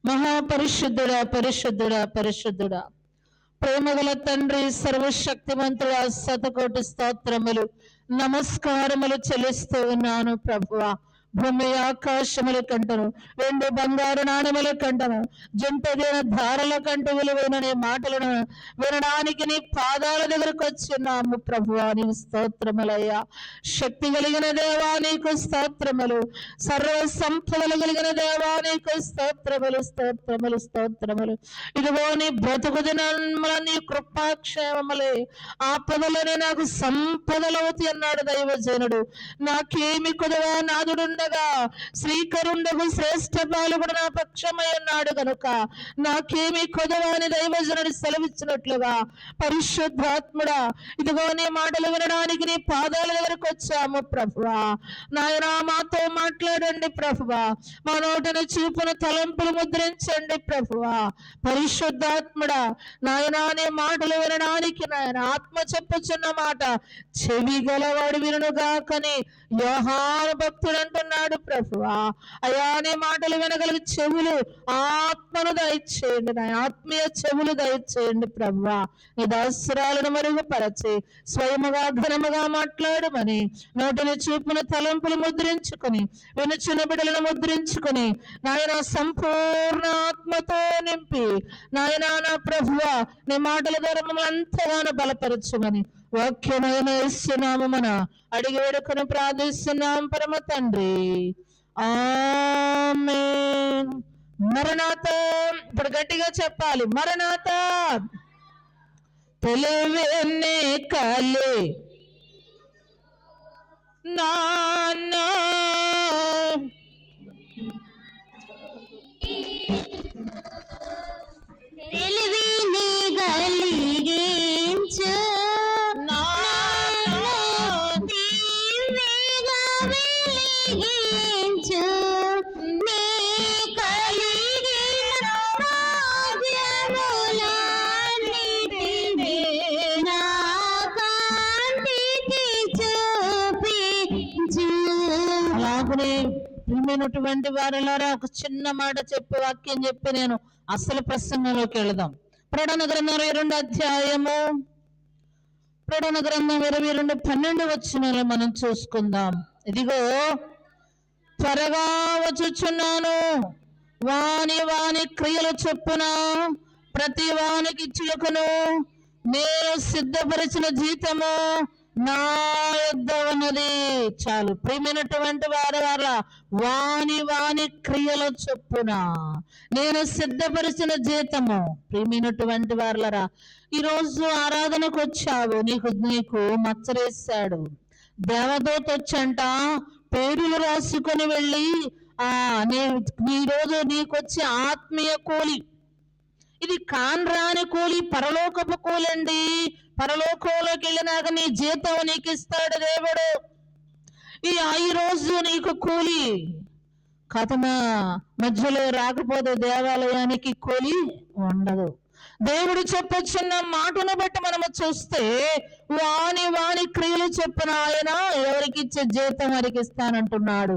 మహాపరిశుద్ధుడా, పరిశుద్ధుడా, పరిశుద్ధుడా, ప్రేమగల తండ్రి, సర్వశక్తిమంతుడా, శతకోటి స్తోత్రములు, నమస్కారములు చెల్లిస్తూ ఉన్నాను ప్రభువా. భూమి ఆకాశముల కంటను, వెండి బంగారు నాణముల కంటను, జంటదిన ధారల కంటూ విలువైన నీ మాటలను వినడానికి నీ పాదాల దగ్గరకు వచ్చిన్నాము ప్రభువా. నీకు స్తోత్రములయ్యా. శక్తి కలిగిన దేవా నీకు స్తోత్రములు, సర్వ సంపదలు కలిగిన దేవా నీకు స్తోత్రములు, స్తోత్రములు, స్తోత్రములు. ఇదిగో నీ బ్రతుకు దినముల నీ కృపాక్షేమములే ఆపదలని నాకు సంపదలవుతి అన్నాడు దైవజనుడు. నాకేమి కుదవా నాదుడుండగా శ్రీకరుండకు శ్రేష్ఠ పాలుగుడు నా పక్షమై ఉన్నాడు కనుక నాకేమి కుదవా అని దైవజనుడు సెలవిచ్చినట్లుగా పరిశుద్ధాత్ముడా, ఇదిగో నీ మాటలు వినడానికి నీ పాదాల దగ్గరకు వచ్చాము ప్రభువా. నాయనా మాతో మాట్లాడండి ప్రభువా. మా నోటిని చూపును తలంపులు ముద్రించండి ప్రభువా. పరిశుద్ధాత్ముడా, నాయనా నీ మాటలు వినడానికి నాయన ఆత్మ చెప్పుచున్న మాట చెవి గలవాడు వినుగాకని యోహాను భక్తుడు అంటున్నాడు ప్రభువా. అయా నీ మాటలు వినగలిగి చెవులు ఆత్మను దయచేయండి, నా ఆత్మీయ చెవులు దయచేయండి ప్రభువా. నీ దాసరాలను మరుగుపరచి స్వయముగా ఘనముగా మాట్లాడమని నోటిని చూపున తలంపులు ముద్రించుకొని వినుచున్న బిడ్డలను ముద్రించుకొని నాయన సంపూర్ణ ఆత్మతో నింపి నాయన నా ప్రభువా నీ మాటల ద్వారా మమ్మల్ని అంతగానో బలపరచుమని వాక్యమైన యేసునామమున అడిగి వేడుకొని ప్రార్థిస్తున్నాం పరమ తండ్రి, ఆమేన్. మరణాత. ఇప్పుడు గట్టిగా చెప్పాలి, మరణాత. తెలివెన్నే కాలే నాన్న తెలివిని కలిగించు వెలిగించు నీ కలిగిన భాగ్యములన్నిటినీ నా కాంతికి చూపించు. అలాగనే ప్రియమైనటువంటి వారిలారా ఒక చిన్న మాట చెప్పి వాక్యం చెప్పి నేను అసలు ప్రసంగంలోకి వెళదాం. ప్రకటన గ్రంథం 22 అధ్యాయము, ప్రకటన గ్రంథం 22:12 వచనాలు మనం చూసుకుందాం. ఇదిగో త్వరగా వచ్చుచున్నాను, వాని వాని క్రియల చొప్పున ప్రతి వానికి ఇచ్చుటకును నేను సిద్ధపరిచిన జీతము నా యొద్ద ఉన్నది. చాలు ప్రియమైనటువంటి వారి వాని వాని క్రియల చొప్పున నేను సిద్ధపరిచిన జీతము. ప్రియమైనటువంటి వారలరా, ఈరోజు ఆరాధనకు వచ్చావు, నీకు మచ్చరేసాడు దేవదూత వచ్చంట పేర్లు రాసుకొని వెళ్ళి ఈరోజు నీకొచ్చే ఆత్మీయ కూలి, ఇది కాన్రాని కూలి, పరలోకపు కూలండి. పరలోకంలోకి వెళ్ళినాక నీ జీతం నీకు ఇస్తాడు దేవుడు. ఈ రోజు నీకు కూలి కథమా మధ్యలో రాకపోతే దేవాలయానికి కూలి ఉండదు. దేవుడు చెప్పొచ్చున్న మాటను బట్టి మనము చూస్తే వాని వాని క్రియలు చెప్పిన ఆయన ఎవరికి ఇచ్చే జీతం వారికి ఇస్తానంటున్నాడు.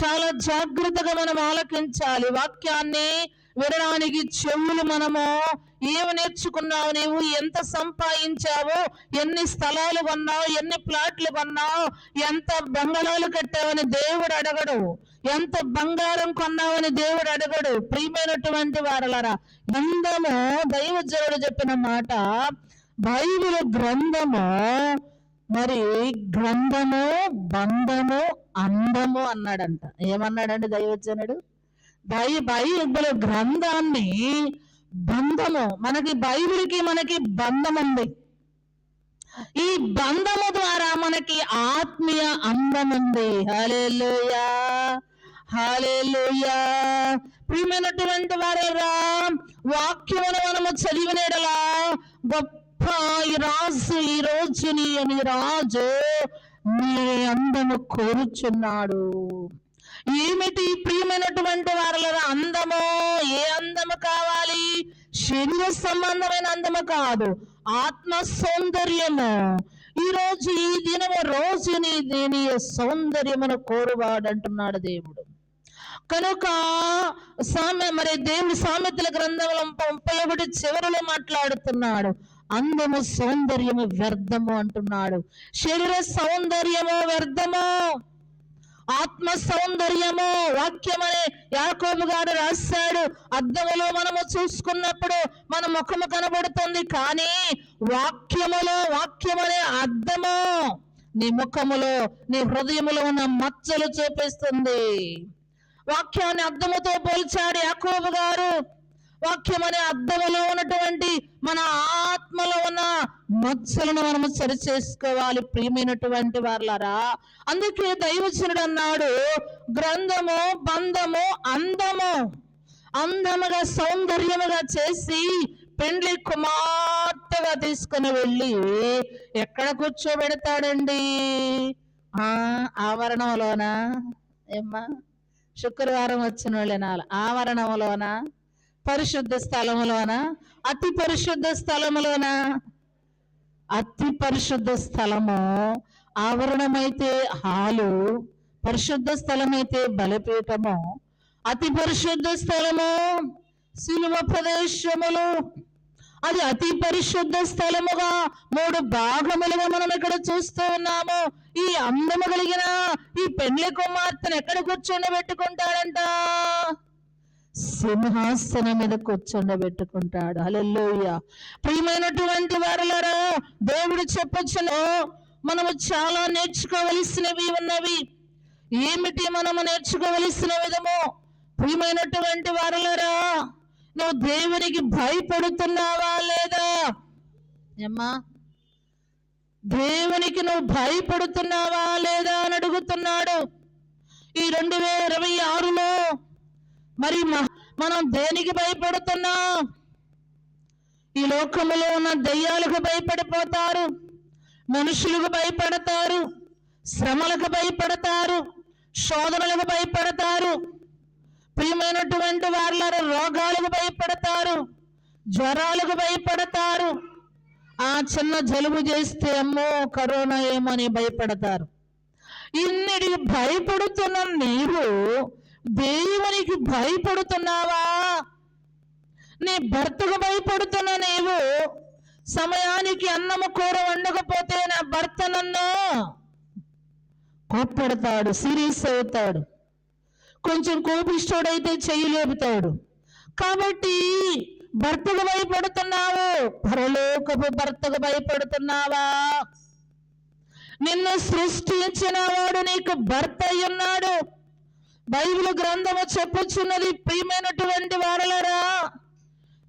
చాలా జాగ్రత్తగా మనం ఆలకించాలి వాక్యాన్ని వినడానికి. చెవులు మనము ఏమి నేర్చుకున్నావు, నీవు ఎంత సంపాదించావు, ఎన్ని స్థలాలు కొన్నావు, ఎన్ని ప్లాట్లు కొన్నావు, ఎంత బంగళాలు కట్టావని దేవుడు అడగడు, ఎంత బంగారం కొన్నావని దేవుడు అడగడు. ప్రియమైనటువంటి వారలారా, గ్రంథము దైవజనుడు చెప్పిన మాట, బైబిల్ గ్రంథము మరి గ్రంథము బంధము అందము అన్నాడంట. ఏమన్నాడండి దైవజనుడు? బైబిల్ గ్రంథాన్ని బంధము, మనకి బైబిల్కి మనకి బంధం ఉంది. ఈ బంధము ద్వారా మనకి ఆత్మీయ అందం ఉంది. హల్లెలూయా, హల్లెలూయా. ప్రియమైనటువంటి వారేరా, వాక్యమును మనము చదివినడలా గొప్ప ఈ రాజు, ఈ రోజు నీ రాజు నీ అందము కోరుచున్నాడు. ఏమిటి ప్రియమైనటువంటి వారల అందము? ఏ అందము కావాలి? శరీర సంబంధమైన అందము కాదు, ఆత్మ సౌందర్యము. ఈ రోజు ఈ దినము రోజు నీ సౌందర్యమును కోరువాడు అంటున్నాడు దేవుడు. కనుక మరి దేవుడి సామెతల గ్రంథంలో 31 చివరిలో మాట్లాడుతున్నాడు, అందము సౌందర్యము వ్యర్థము అంటున్నాడు. శరీర సౌందర్యము వ్యర్థము, ఆత్మ సౌందర్యము వాక్యమనే యాకోబు గారు రాశాడు. అద్దములో మనము చూసుకున్నప్పుడు మన ముఖము కనబడుతుంది, కానీ వాక్యమనే అద్దము నీ ముఖములో నీ హృదయములో ఉన్న మచ్చలు చూపిస్తుంది. వాక్యాన్ని అద్దముతో పోల్చాడు యాకోబు గారు. వాక్యం అనే అద్దములో ఉన్నటువంటి మన ఆత్మలో ఉన్న మచ్చలను మనము సరి చేసుకోవాలి ప్రియమైనటువంటి వారలారా. అందుకే దైవజనుడు అన్నాడు, గ్రంథము బంధము అందముగా సౌందర్యముగా చేసి పెండ్లి కుమార్తెగా తీసుకుని వెళ్ళి ఎక్కడ కూర్చోబెడతాడండి? ఆవరణంలోనా? ఏమ్మా, శుక్రవారం వచ్చిన వాళ్ళనాల ఆవరణంలోనా, పరిశుద్ధ స్థలములోన, అతి పరిశుద్ధ స్థలములోన? అతి పరిశుద్ధ స్థలము ఆవరణమైతే హాలు, పరిశుద్ధ స్థలమైతే బలిపీఠము. అతి పరిశుద్ధ స్థలము శిలువ ప్రదేశములు. అది అతి పరిశుద్ధ స్థలముగా 3 భాగములుగా మనం ఇక్కడ చూస్తూ ఉన్నాము. ఈ అందము కలిగిన ఈ పెండ్లి కుమార్తెను ఎక్కడ కూర్చొని సింహాసనం మీద కూర్చొండబెట్టుకుంటాడు. హల్లెలూయా. ప్రియమైనటువంటి వారలారా, దేవుడు చెప్పొచ్చును మనము చాలా నేర్చుకోవలసినవి ఉన్నవి. ఏమిటి మనము నేర్చుకోవలసిన విధము? ప్రియమైనటువంటి వారలారా, నువ్వు దేవునికి భయపడుతున్నావా లేదా? ఏమ్మా, దేవునికి నువ్వు భయపడుతున్నావా లేదా అని అడుగుతున్నాడు. ఈ 2026లో మరి మనం దేనికి భయపడుతున్నాం? ఈ లోకములో ఉన్న దయ్యాలకు భయపడిపోతారు, మనుషులకు భయపడతారు, శ్రమలకు భయపడతారు, శోధనలకు భయపడతారు. ప్రియమైనటువంటి వారు రోగాలకు భయపడతారు, జ్వరాలకు భయపడతారు. ఆ చిన్న జలుబు చేస్తే అమ్మో కరోనా ఏమని భయపడతారు. ఇన్నిటికి భయపడుతున్న నీవు దేవునికి భయపడుతున్నావా? నీ భర్తకు భయపడుతున్న నీవు సమయానికి అన్నము కూర వండకపోతే నా భర్త నన్ను కోప్పడతాడు, సీరియస్ అవుతాడు, కొంచెం కోపిష్టోడైతే చెయ్యి లేపుతాడు. కాబట్టి భర్తకు భయపడుతున్నావు, పరలోకపు భర్తకు భయపడుతున్నావా? నిన్ను సృష్టించిన వాడు నీకు భర్త అయ్యున్నాడు. బైబిల్ గ్రంథము చెప్పుచున్నది, ప్రియమైనటువంటి వారలారా,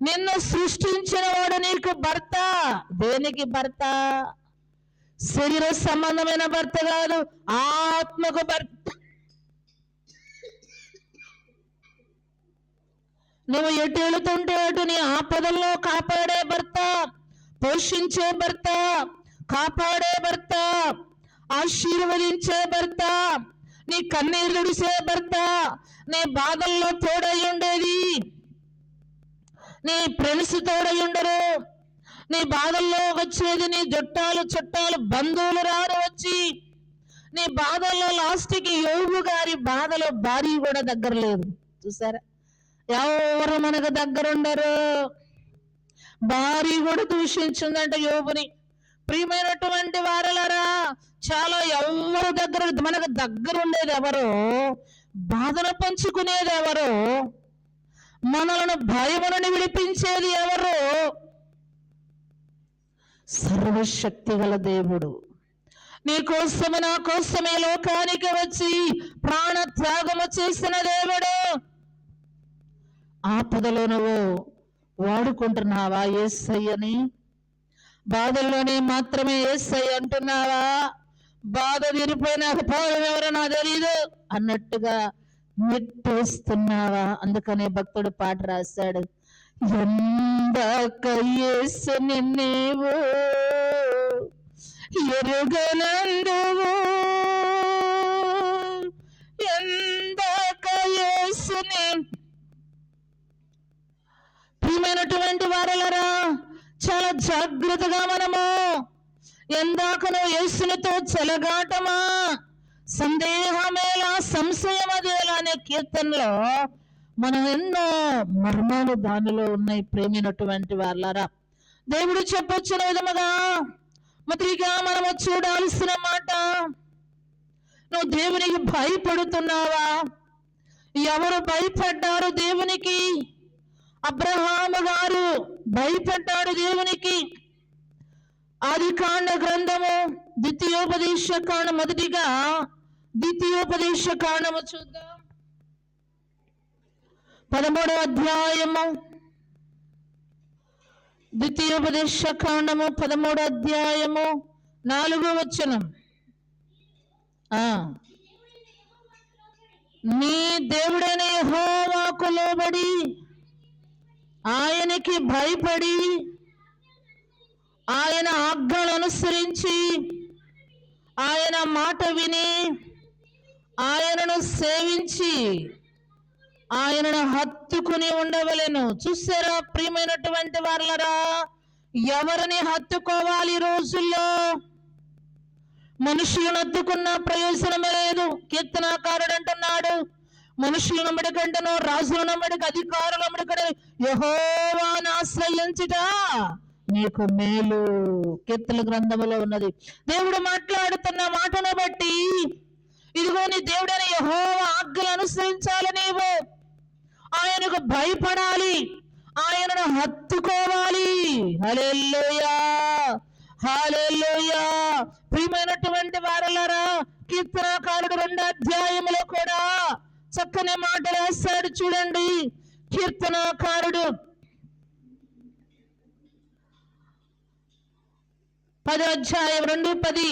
నిన్ను సృష్టించిన వాడు నీకు భర్త. దేనికి భర్త? శరీర సంబంధమైన భర్త కాదు, ఆత్మకు భర్త. నువ్వు ఎటు వెళుతుంటే అటు నీ ఆపదల్లో కాపాడే భర్త, పోషించే భర్త, కాపాడే భర్త, ఆశీర్వదించే భర్త, నీ కన్నీరు తుడిసే భర్త, నీ బాధల్లో తోడై ఉండేది. నీ ఫ్రెండ్స్ తోడై ఉండరు, నీ బాధల్లో వచ్చేది నీ చుట్టాలు బంధువులు రారు వచ్చి నీ బాధల్లో లాస్ట్కి యోబు గారి బాధలో భార్య కూడా దగ్గర లేదు. చూసారా, ఎవరు మనకు దగ్గరుండరు. భార్య కూడా దూషించిందంట యోబుని. ప్రియమైనటువంటి వారలారా, చాలా ఎవరు మనకు దగ్గర ఉండేది ఎవరు? బాధను పంచుకునేది ఎవరు? మనలను భయములను విడిపించేది ఎవరు? సర్వశక్తి గల దేవుడు. నీ కోసము నా కోసమే లోకానికి వచ్చి ప్రాణ త్యాగము చేసిన దేవుడు. ఆపదలో నువ్వు వాడుకుంటున్నావా యేసయ్యని? బాధల్లోనే మాత్రమే యేసయ్య అంటున్నావా? బాధ తీరిపోయినాక పోవడం ఎవరో నాకు తెలీదు అన్నట్టుగా నెట్టేస్తున్నావా? అందుకనే భక్తుడు పాట రాశాడు, ఎందాక యేసుని నీవు ఎరుగనందువు, ఎందాక యేసుని. ప్రియమైనటువంటి వారలారా, చాలా జాగ్రత్తగా మనము ఎందాకనో యేసునితో చెలగాటమా, సందేహమేలా సంశయమదేలా అనే కీర్తనలో మనం ఎన్నో మర్మాలు దానిలో ఉన్నాయి. ప్రేమైనటువంటి వాళ్ళారా, దేవుడు చెప్పొచ్చిన విధముగా మొదటిగా మనము చూడాల్సిన మాట, నువ్వు దేవునికి భయపడుతున్నావా? ఎవరు భయపడ్డారు దేవునికి? అబ్రహాము గారు భయపడ్డాడు దేవునికి. ఆదికాండ గ్రంథము ద్వితీయోపదేశ కాండం, మొదటిగా ద్వితీయోపదేశ కాండము చూద్దాం. 13వ అధ్యాయము, ద్వితీయోపదేశ కాండము 13వ అధ్యాయము 4వ వచనం. నీ దేవుడైన యెహోవాకు లోబడి ఆయనకి భయపడి ఆయన ఆజ్ఞలు అనుసరించి ఆయన మాట విని ఆయనను సేవించి ఆయనను హత్తుకుని ఉండవలెను. చూసారా ప్రియమైనటువంటి వాళ్ళరా, ఎవరిని హత్తుకోవాలి ఈ రోజుల్లో? మనుషులను హత్తుకున్న ప్రయోజనమే లేదు. కీర్తనాకారుడు అంటున్నాడు, మనుషుల నమ్మడి కంటేనో రాజుల నమ్మడికి అధికారుల నమ్మడి కంటే యెహోవాను ఆశ్రయించుట నీకు మేలు. కీర్తన గ్రంథములో ఉన్నది. దేవుడు మాట్లాడుతున్న మాటను బట్టి, ఇదిగో నీ దేవుడైన యెహోవా ఆజ్ఞలు అనుసరించాలి, నీవు ఆయనకు భయపడాలి, ఆయనను హత్తుకోవాలి. హల్లెలూయా, హల్లెలూయా. ప్రియమైనటువంటి వారలారా, కీర్తనాకారుడు 2వ అధ్యాయములో కూడా చక్కని మాటలు రాశాడు. చూడండి, కీర్తనాకారుడు 10వ అధ్యాయం 2:10.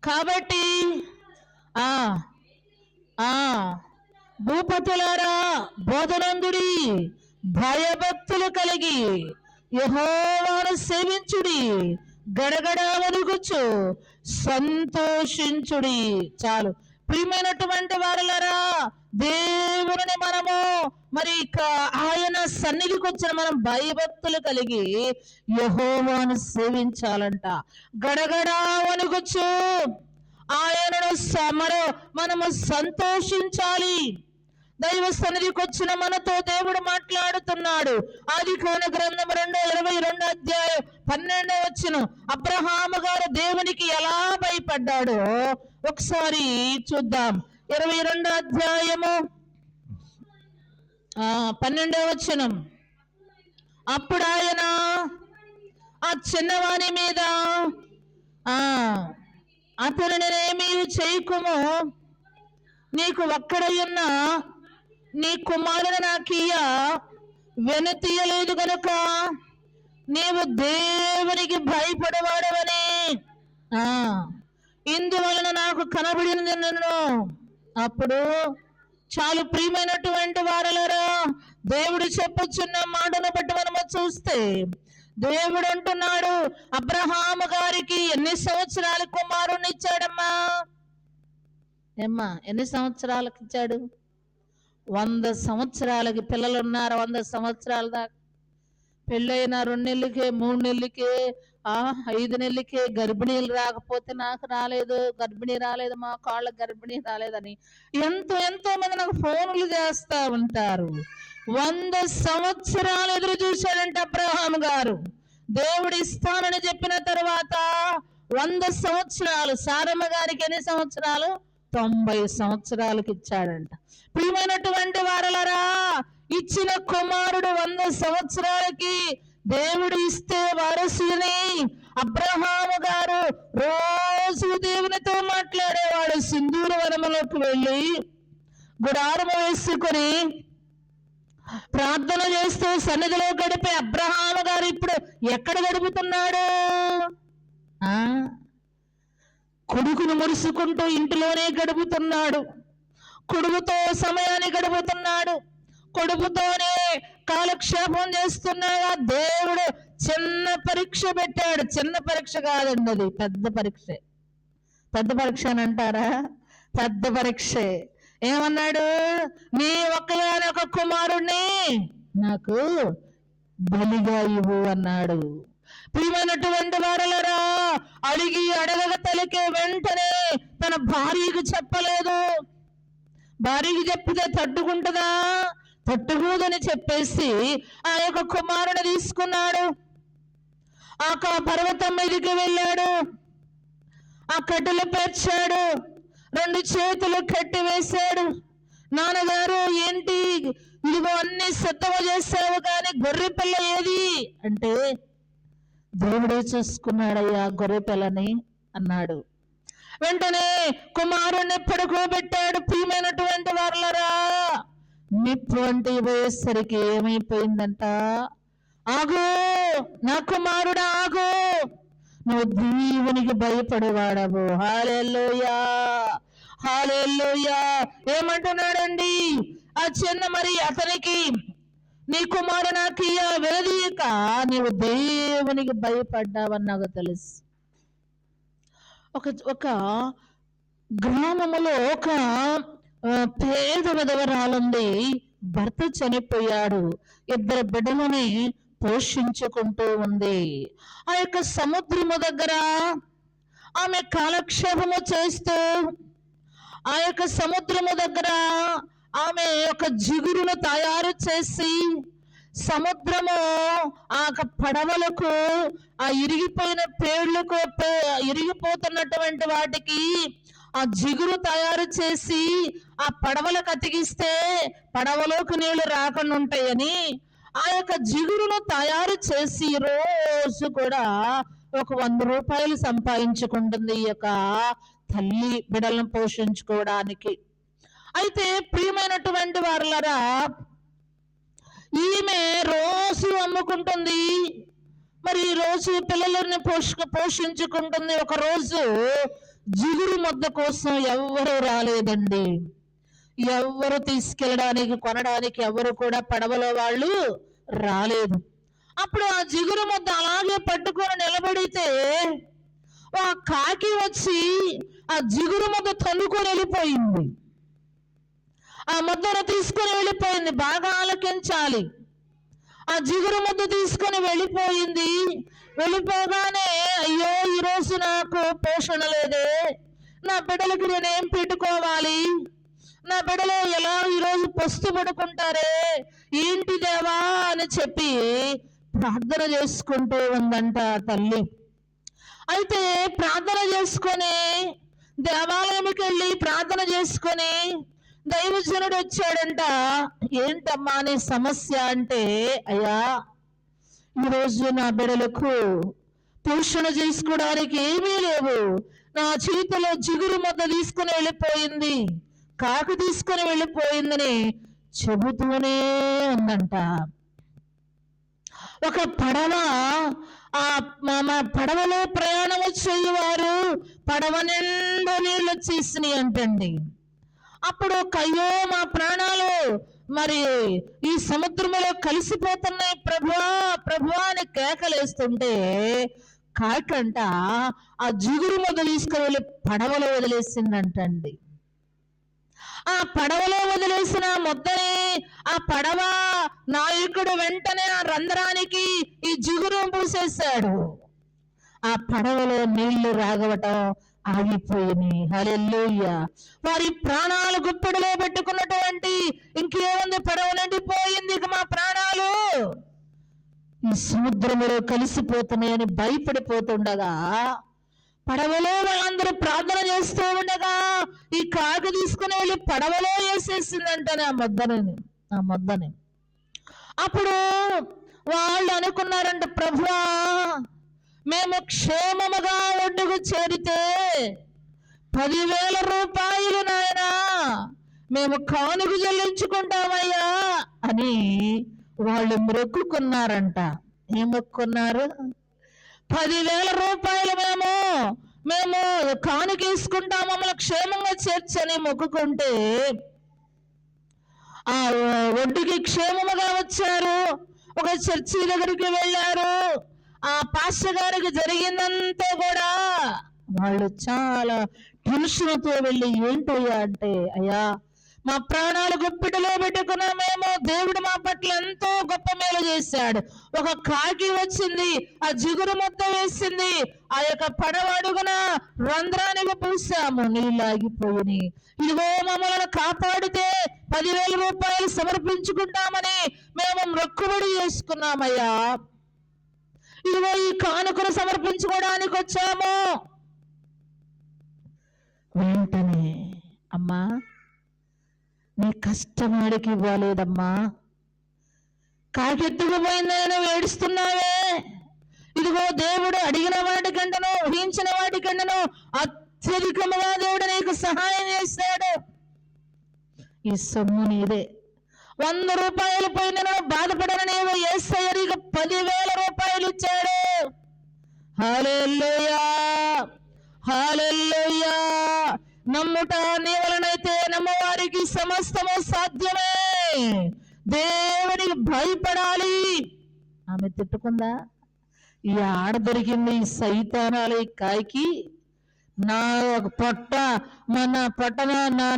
కాబట్టి భూపతులారా బోధనందుడి, భయభక్తులు కలిగి యెహోవాను సేవించుడి, గడగడ వణుకుచు సంతోషించుడి. చాలు. ప్రియమైనటువంటి వారలారా, దేవుని మనము మరి ఆయన సన్నిధికి వచ్చిన మనం భయభక్తులు కలిగి యెహోవాను సేవించాలంట. గడగడ వణుకుచు ఆయనను మనము సంతోషించాలి. దైవ సన్నిధికి వచ్చిన మనతో దేవుడు మాట్లాడుతున్నాడు. ఆదికాండ గ్రంథం 22వ అధ్యాయం 12వ వచనం. అబ్రహాము గారు దేవునికి ఎలా భయపడ్డాడో ఒకసారి చూద్దాం. 22వ అధ్యాయము 12వ వచనం. అప్పుడు ఆయన ఆ చిన్నవాని మీద అతనినేమీ చేయకుము, నీకు ఒక్కడయున్న నీ కుమారుని నాకియ్య, వెనుతీయలేదు గనుక నీవు దేవునికి భయపడవాడవని ఇందువలన నాకు కనబడినది నన్ను. అప్పుడు చాలు. ప్రియమైనటువంటి వారలారా, దేవుడు చెప్పుచున్న మాటను బట్టి మనము చూస్తే, దేవుడు అంటున్నాడు, అబ్రహాము గారికి ఎన్ని సంవత్సరాల కుమారుని ఇచ్చాడమ్మా? ఎన్ని సంవత్సరాలకు ఇచ్చాడు? 100 సంవత్సరాలకి. పిల్లలు ఉన్నారు 100 సంవత్సరాల దాకా. పెళ్ళైన 2 నెలలకే, 3 నెలలకే, 5 నెలలకే గర్భిణీలు రాకపోతే నాకు రాలేదు, గర్భిణీ రాలేదు, మా కాళ్ళ గర్భిణీ రాలేదని ఎంతో మంది నాకు ఫోన్లు చేస్తా ఉంటారు. 100 సంవత్సరాలు ఎదురు చూశాడంటే అబ్రహాము గారు. దేవుడు ఇస్తానని చెప్పిన తర్వాత 100 సంవత్సరాలు. సారమ్మ గారికి ఎన్ని సంవత్సరాలు? 90 సంవత్సరాలకు ఇచ్చాడంట. ప్రియమైనటువంటి వారలారా, ఇచ్చిన కుమారుడు 100 సంవత్సరాలకి దేవుడు ఇస్తే వారసుని అబ్రహాము గారు రోజు దేవునితో మాట్లాడేవాడు. సింధూర వనములోకి వెళ్ళి గుడారము వేసుకొని ప్రార్థన చేస్తూ సన్నిధిలో గడిపే అబ్రహాము గారు ఇప్పుడు ఎక్కడ గడుపుతున్నాడు? కొడుకును మురుసుకుంటూ ఇంటిలోనే గడుపుతున్నాడు. కొడుకుతో సమయాన్ని గడుపుతున్నాడు. కొడుకుతోనే కాలక్షేపం చేస్తున్నాగా దేవుడు చిన్న పరీక్ష పెట్టాడు. చిన్న పరీక్ష కాదండి, అది పెద్ద పరీక్ష. పెద్ద పరీక్ష అని అంటారా? పెద్ద పరీక్షే. ఏమన్నాడు? నీ ఒక్కగానొక కుమారుణ్ణి నాకు బలిగా ఇవ్వు అన్నాడు. ప్రియమైనటువంటి వారలరా, అడిగి అడగక తలికే వెంటనే తన భార్యకు చెప్పలేదు. భార్యకి చెప్తే తట్టుకుంటుందా? తట్టుకోదని చెప్పేసి ఆ యొక్క కుమారుని తీసుకున్నాడు. ఆ పర్వతం మీదకి వెళ్ళాడు. ఆ కట్టెలు పేర్చాడు, 2 చేతులు కట్టి వేశాడు. నాన్నగారు ఏంటి ఇదిగో అన్ని సిద్ధము చేశావు, కానీ గొర్రె పిల్ల ఏది అంటే, దేవుడే చూసుకున్నాడయ్యా గొర్రె పిల్లని అన్నాడు. వెంటనే కుమారుణ్ణి పడుకోబెట్టాడు. ప్రియమైనటువంటి వారలరా, నిప్పు వంటి పోయేసరికి ఏమైపోయిందంట, ఆగు నా కుమారుడా ఆగు, నువ్వు దేవునికి భయపడేవాడవు. హల్లెలూయా, హల్లెలూయా. ఏమంటున్నాడండి ఆ చిన్న మరి అతనికి, నీ కుమారు నాకు వినదీయక నీవు దేవునికి భయపడ్డావని నాకు తెలుసు. ఒక గ్రామములో ఒక పేద విధవరాలుంది. భర్త చనిపోయాడు. 2 బిడ్డలని పోషించుకుంటూ ఉంది. ఆ యొక్క సముద్రము దగ్గర ఆమె కాలక్షేపము చేస్తూ, ఆ యొక్క సముద్రము దగ్గర ఆమె ఒక జిగురును తయారు చేసి, సముద్రము ఆ పడవలకు, ఆ ఇరిగిపోయిన పేర్లకు, ఇరిగిపోతున్నటువంటి వాటికి ఆ జిగురు తయారు చేసి ఆ పడవలకు అతికిస్తే పడవలోకి నీళ్లు రాకుండా ఉంటాయని ఆ యొక్క జిగురును తయారు చేసి రోజు కూడా ఒక 100 రూపాయలు సంపాదించుకుంటుంది ఈ యొక్క తల్లి బిడ్డలను పోషించుకోవడానికి. అయితే ప్రియమైనటువంటి వారలరా, ఈమె రోజు అమ్ముకుంటుంది, మరి రోజు పిల్లలని పోషించుకుంటుంది. ఒక రోజు జిగురు ముద్ద కోసం ఎవ్వరూ రాలేదండి. ఎవ్వరు తీసుకెళ్ళడానికి, కొనడానికి ఎవరు కూడా పడవలో వాళ్ళు రాలేదు. అప్పుడు ఆ జిగురు ముద్ద అలాగే పట్టుకొని నిలబడితే ఆ కాకి వచ్చి ఆ జిగురు ముద్ద తన్నుకొని వెళ్ళిపోయింది. ఆ ముద్దను తీసుకొని వెళ్ళిపోయింది. బాగా ఆలకించాలి. ఆ జిగురు ముద్ద తీసుకొని వెళ్ళిపోయింది. వెళ్ళిపోగానే, అయ్యో ఈరోజు నాకు పోషణ లేదే, నా బిడ్డలకి నేనేం పెట్టుకోవాలి, నా బిడ్డలు ఎలా ఈరోజు పస్తు పడుకుంటారే, ఏంటి దేవా అని చెప్పి ప్రార్థన చేసుకుంటూ ఉందంట తల్లి. అయితే ప్రార్థన చేసుకొని, దేవాలయంకి వెళ్ళి ప్రార్థన చేసుకొని దైవజనుడు వచ్చాడంట. ఏంటమ్మా నీ సమస్య అంటే, అయ్యా ఈరోజు నా బిడ్డలకు పోషణ చేసుకోవడానికి ఏమీ లేవు, నా చేతిలో జిగురు ముద్ద తీసుకుని వెళ్ళిపోయింది, కాకు తీసుకుని వెళ్ళిపోయిందని చెబుతూనే ఉందంట. ఒక పడవ, ఆ పడవలో ప్రయాణము చేయవారు పడవ నిండా నీళ్ళు వచ్చేసినాయి అంటండి. అప్పుడు అయ్యో మా ప్రాణాలు మరి ఈ సముద్రంలో కలిసిపోతున్నాయి ప్రభువా ప్రభువా అని కేకలేస్తుంటే, కాకంట ఆ జిగురు ముద్ద తీసుకువెళ్ళి పడవలో వదిలేసిందంటండి. ఆ పడవలో వదిలేసిన ముద్దని ఆ పడవ నాయకుడు వెంటనే ఆ రంధ్రానికి ఈ జిగురు పూసేశాడు. ఆ పడవలో నీళ్లు రాగవటం ఆగిపోయినాయి. హల్లెలూయా. వారి ప్రాణాలు గుప్పెడలో పెట్టుకున్నటువంటి, ఇంకేముంది పడవ నిండిపోయింది, ఇక మా ప్రాణాలు ఈ సముద్రంలో కలిసిపోతున్నాయని భయపడిపోతుండగా, పడవలో వాళ్ళందరూ ప్రార్థన చేస్తూ ఉండగా ఈ కాకి తీసుకుని వెళ్ళి పడవలో వేసేసిందంటనే ఆ ముద్దని. అప్పుడు వాళ్ళు అనుకున్నారంట, ప్రభువా మేము క్షేమముగా ఒడ్డుకు చేరితే 10,000 రూపాయలు నాయనా మేము కానుక చెల్లించుకుంటామయ్యా అని వాళ్ళు మొక్కుకున్నారంట. ఏం మొక్కుకున్నారు? 10,000 రూపాయలు మేము కానుకేసుకుంటాం, మమ్మల్ని క్షేమంగా చేర్చని మొక్కుకుంటే ఆ ఒడ్డుకి క్షేమముగా వచ్చారు. ఒక చర్చి దగ్గరికి వెళ్ళారు. ఆ పాస్టర్ గారికి జరిగిందంతా కూడా వాళ్ళు చాలా టెన్షన్తో వెళ్ళి, ఏంటయ్యా అంటే, అయ్యా మా ప్రాణాలు గుప్పిటిలో పెట్టుకున్నామేమో, దేవుడు మా పట్ల ఎంతో గొప్ప మేలు చేశాడు. ఒక కాకి వచ్చింది, ఆ జిగురు ముద్ద వేసింది, ఆ యొక్క పడవ అడుగున రంధ్రానికి పూసాము, నీళ్ళు ఆగిపోయి. ఇదిగో మమ్మల్ని కాపాడితే 10,000 రూపాయలు సమర్పించుకుంటామని మేము మొక్కుబడి చేసుకున్నామయ్యా. ఇదిగో ఈ కానుకను సమర్పించుకోవడానికి వచ్చాము. వెంటనే అమ్మా, నీ కష్టమాడికి ఇవ్వలేదమ్మా, కాకెత్తుకుపోయిందని ఏడుస్తున్నావే. ఇదిగో దేవుడు అడిగిన వాటికంటను ఊహించిన వాటికంటను అత్యధికముగా దేవుడు నీకు సహాయం చేశాడు. ఈ సొమ్ము నీదే. 100 రూపాయలు పోయిన బాధపడను నీవు, యేసయ్య నీకు 10,000 రూపాయలు ఇచ్చాడు. హల్లెలూయా, హల్లెలూయా. నమ్ముట నీ వలనైతే నమ్మవారికి సమస్తము సాధ్యమే. దేవునికి భయపడాలి. ఆమె తిట్టుకుందా? ఈ ఆడ దొరికింది, ఈ సైతానాలు ఈ కాయకి, నా పొట్ట మన పట్టణ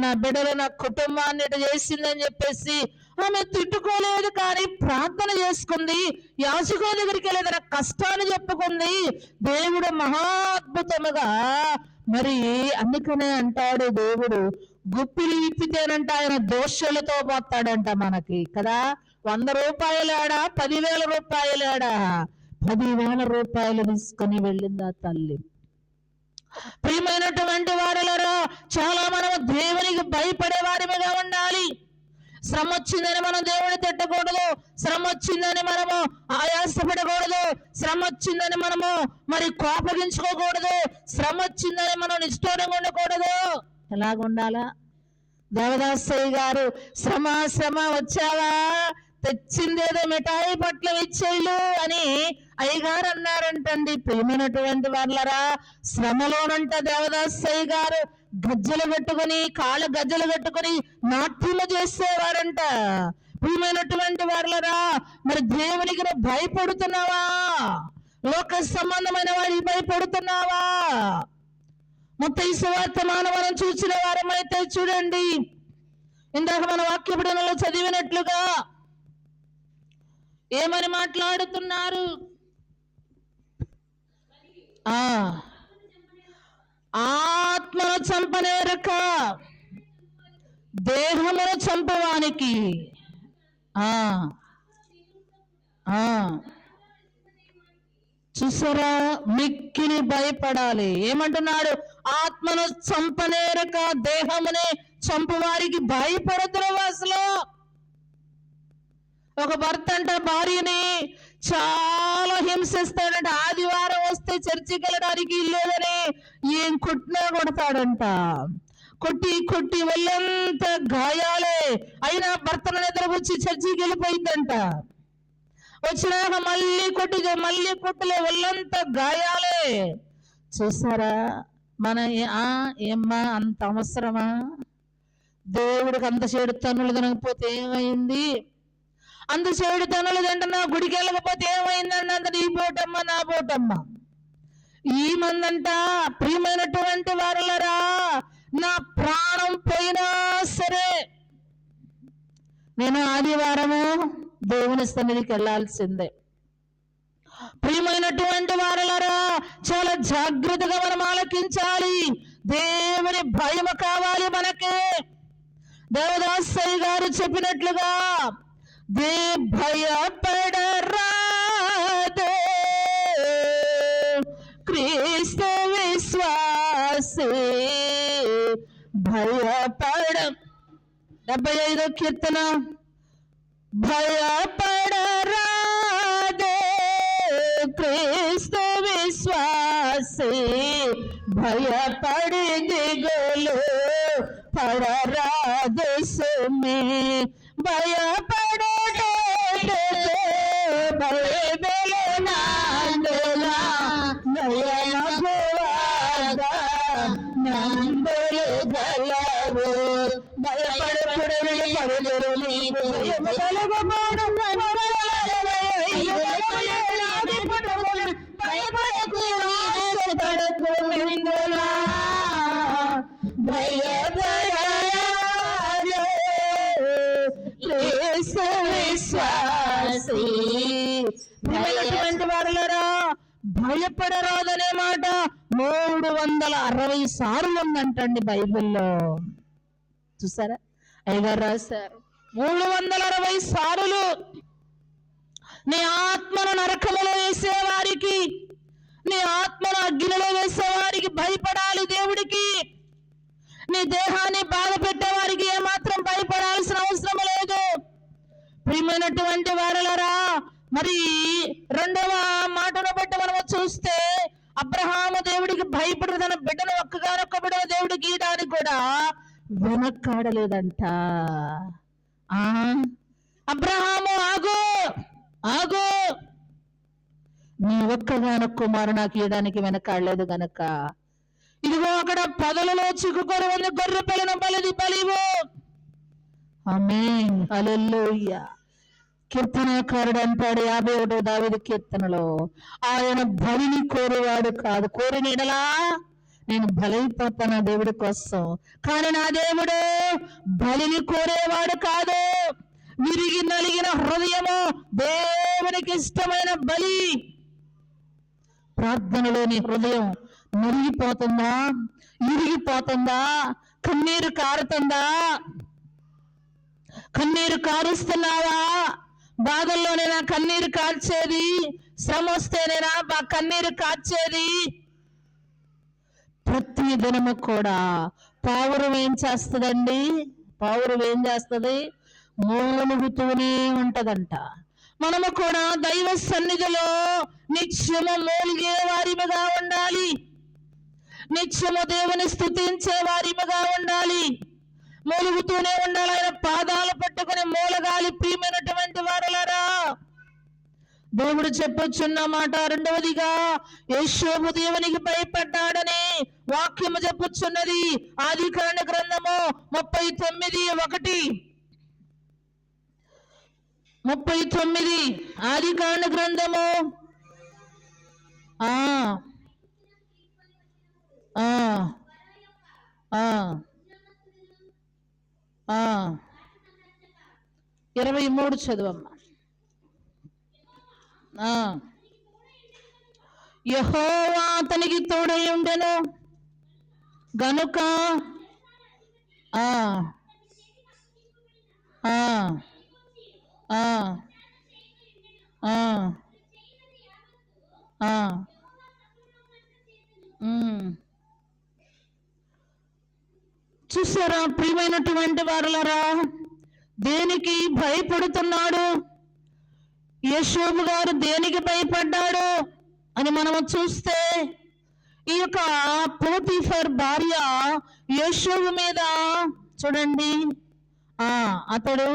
నా బిడ్డలు నా కుటుంబాన్ని ఇటు చేసిందని చెప్పేసి ఆమె తిట్టుకోలేదు. కానీ ప్రార్థన చేసుకుంది, యాజకుల దగ్గరికి వెళ్ళి తన కష్టాన్ని చెప్పుకుంది. దేవుడు మహాద్భుతముగా మరి అందుకనే అంటాడు దేవుడు, గుప్పిలి ఇప్పితేనంట ఆయన దోషులతో పోతాడంట మనకి కదా. 100 రూపాయలాడా, 10,000 రూపాయలాడా? 10,000 రూపాయలు తీసుకొని వెళ్ళింది ఆ తల్లి. ప్రియమైనటువంటి వారులారా, చాలా మనము దేవునికి భయపడే వారిగా ఉండాలి. శ్రమ వచ్చిందని మనం దేవుని తిట్టకూడదు, శ్రమ వచ్చిందని మనము ఆయాసపడకూడదు, శ్రమ వచ్చిందని మనము మరి కోపగించుకోకూడదు, శ్రమ వచ్చిందని మనం నిష్ఠూరంగా ఉండకూడదు. ఎలాగుండాలా? దేవదాసయ్య గారు, శ్రమ శ్రమ వచ్చావా, తెచ్చిందేదో మిఠాయి పట్ల ఇచ్చేళ్ళు అని అయ్యగారు అన్నారంటండి. ప్రియమైనటువంటి వాళ్ళరా, శ్రమలోనంట దేవదాసయ్య గారు గజ్జలు కట్టుకుని, కాళ్ళ గజ్జలు కట్టుకుని నాట్యము చేసేవారంట. ప్రియమైనటువంటి వాళ్ళరా, మరి దేవునికి నువ్వు భయపడుతున్నావా? లోక సంబంధమైన వాడికి భయపడుతున్నావా? మత్తయి సువార్త మనం చూసిన వారమైతే చూడండి, ఇందాక మన వాక్య పఠనంలో చదివినట్లుగా ఏమని మాట్లాడుతున్నారు? ఆత్మను చంపనేరక దేహమును చంపవానికి చూసారా, మిక్కిలి భయపడాలి. ఏమంటున్నాడు? ఆత్మను చంపనేరక దేహమునే చంపువారికి భయపడుతున్న అసలు. ఒక భర్త అంట భార్యని చాలా హింసిస్తాడంట. ఆదివారం వస్తే చర్చికి వెళ్ళడానికి ఇల్లేదని ఏం కొట్టినా కొడతాడంట. కొట్టి కొట్టి వెళ్ళంత గాయాలే. అయినా భర్తను నిద్రపుచ్చి చర్చికి వెళ్ళిపోయిందంట. వచ్చినాక మళ్ళీ కొట్టలే, వెళ్ళంత గాయాలే. చూసారా, మన ఏమ్మా అంత అవసరమా? దేవుడికి అంత చెడు తన్నులు తినకపోతే ఏమైంది? అంత చెడు తనులు తింటున్నా, గుడికి వెళ్ళకపోతే ఏమైందండి? అంత నీ పోటమ్మ నా పోటమ్మ. ఈ మందంట, ప్రియమైనటువంటి వారులరా, నా ప్రాణం పోయినా సరే నేను ఆదివారము దేవుని సన్నిధికి వెళ్ళాల్సిందే. ప్రియమైనటువంటి వారులరా, చాలా జాగ్రత్తగా మనం ఆలకించాలి. దేవుని భయము కావాలి మనకి. దేవదాసయ్య గారు చెప్పినట్లుగా, భయపడరాదే క్రీస్తు విశ్వాసే, భయపడ 75వ కీర్తన, భయపడరాదే క్రీస్తు విశ్వాసే, భయపడి దిగులు పడరాదు సుమే, భయపడే భయబెలనాందులా నయనభువాగా నందులు గలవు, భయపడకుడని పడుదురు నీకు, భయపడకుడు భయపడకు నిందులా, భయపడరాదే ప్రియమైనటువంటి వారులారా, భయపడరాదనే మాట 360 సార్లు ఉందంటండి బైబిల్లో. చూసారా, అయ్యగారు రాశారు 360 సార్లు. నీ ఆత్మను నరకములో వేసేవారికి, నీ ఆత్మను అగ్నిలో వేసేవారికి భయపడాలి దేవుడికి. నీ దేహాన్ని బాధ పెట్టేవారికి ఏమాత్రం భయపడాల్సిన అవసరం లేదు. ప్రియమైనటువంటి వారలరా, మరి 2వ మాటను బట్టి మనము చూస్తే, అబ్రహాము దేవుడికి భయపడి తన బిడ్డను ఒక్కగానొక్క బిడ్డను దేవుడికి ఇయడానికి కూడా వెనక్కాడలేదంట. అబ్రహాము ఆగు ఆగు, నీ ఒక్కగానొక్క కుమారు నాకు ఇయడానికి వెనకాడలేదు గనక ఇదిగో అక్కడ పొదలలో చిక్కుకొని ఉంది గొర్రె పిల్లను బలివు. ఆమేన్, హల్లెలూయా. కీర్తనకారుడు అంటాడు 51వ దావీదు కీర్తనలో, ఆయన బలిని కోరేవాడు కాదు, కోరిన ఎడలా నేను బలైపోతాను దేవుడి కోసం. కానీ నా దేవుడు బలిని కోరేవాడు కాదు. విరిగి నలిగిన హృదయము దేవునికి ఇష్టమైన బలి. ప్రార్థనలోని హృదయం నలిగిపోతుందా, ఇరిగిపోతుందా, కన్నీరు కారుతుందా? కన్నీరు కారుస్తున్నావా? బాధల్లోనేనా కన్నీరు కార్చేది? శ్రమ వస్తేనేనా కన్నీరు కార్చేది? ప్రతి దినము కూడా పావురం ఏం చేస్తుందండి? పావురం ఏం చేస్తుంది? మూలుగుతూనే ఉంటదంట. మనము కూడా దైవ సన్నిధిలో నిత్యము మూలిగే వారిగా ఉండాలి. నిత్యము దేవుని స్తుతించే వారిగా ఉండాలి. మూలుగుతూనే ఉండాలి. ఆయన పాదాలు పట్టుకుని మూలగాలి. ప్రియమైనటువంటి వారలారా, దేవుడు చెప్పొచ్చున్న మాట 2వదిగా యోషోబు దేవునికి భయపడ్డాడని వాక్యము చెప్పొచ్చున్నది. ఆదికాండ గ్రంథము 39 ఆదికాండ గ్రంథము ఆ ఆ ఆ 23 చదువమ్మా. యెహోవా అతనికి తోడై ఉండెను గనుక ఆ ఆ ఆ ఆ ఆ చూసారా ప్రియమైనటువంటి వారలారా, దేనికి భయపడుతున్నాడు యోషోబు గారు? దేనికి భయపడ్డాడు అని మనము చూస్తే, ఈ యొక్క పోతీఫర్ భార్య యోషోబు మీద చూడండి, అతడు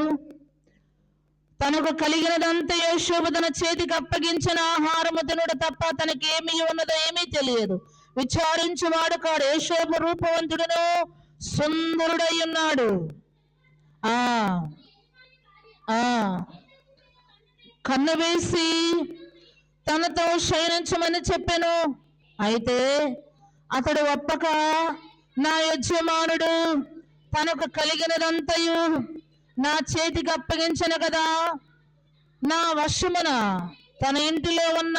తనకు కలిగినదంతా యోషోబు తన చేతికి అప్పగించిన ఆహారము తినుడు తప్ప తనకి ఏమి ఉన్నదో ఏమీ తెలియదు. విచారించువాడు కాడు. యోషోబు రూపవంతుడును సుందరుడై ఉన్నాడు. కన్ను వేసి తనతో శయనించమని చెప్పాను. అయితే అతడు ఒప్పక, నా యజమానుడు తనకు కలిగినదంతయు నా చేతికి అప్పగించను కదా, నా వశమున తన ఇంటిలో ఉన్న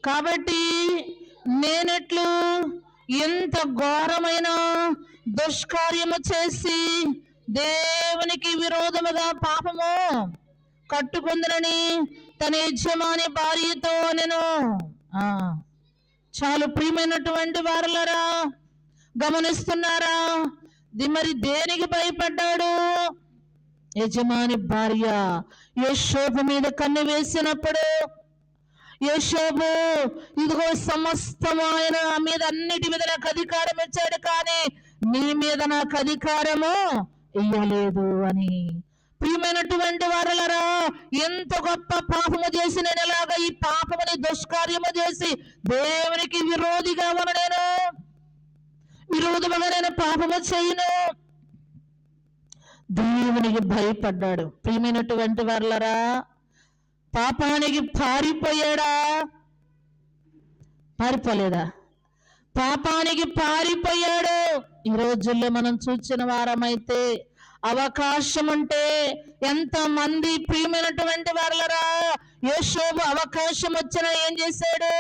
కాబట్టి నేనెట్లు ఎంత ఘోరమైన దుష్కార్యము చేసి దేవునికి విరోధముగా పాపము కట్టుకుందనని తన యజమాని భార్యతో నేను. చాలు ప్రియమైనటువంటి వారలారా, గమనిస్తున్నారా? మరి దేనికి భయపడ్డాడు? యజమాని భార్య యోషోబు మీద కన్ను వేసినప్పుడు, యోషోబు ఇదిగో సమస్తము ఆయన మీద అన్నిటి మీద నాకు అధికారం ఇచ్చాడు, కానీ నీ మీద నాకు అధికారము ఇయ్యలేదు అని. ప్రియమైనటువంటి వారలారా, ఎంత గొప్ప పాపము చేసి నేను ఎలాగా ఈ పాపముని దుష్కార్యము చేసి దేవునికి విరోధిగా నేను విరోధముగా నేను పాపము చేయను. దేవునికి భయపడ్డాడు. ప్రియమైనటువంటి వారలారా, పాపానికి పారిపోయాడా? పారిపోలేదా? పాపానికి పారిపోయాడు. ఈ రోజుల్లో మనం చూసిన వారమైతే అవకాశం ఉంటే ఎంతమంది ప్రియమైనటువంటి వారలరా, యోషోబు అవకాశం వచ్చినా ఏం చేశాడు?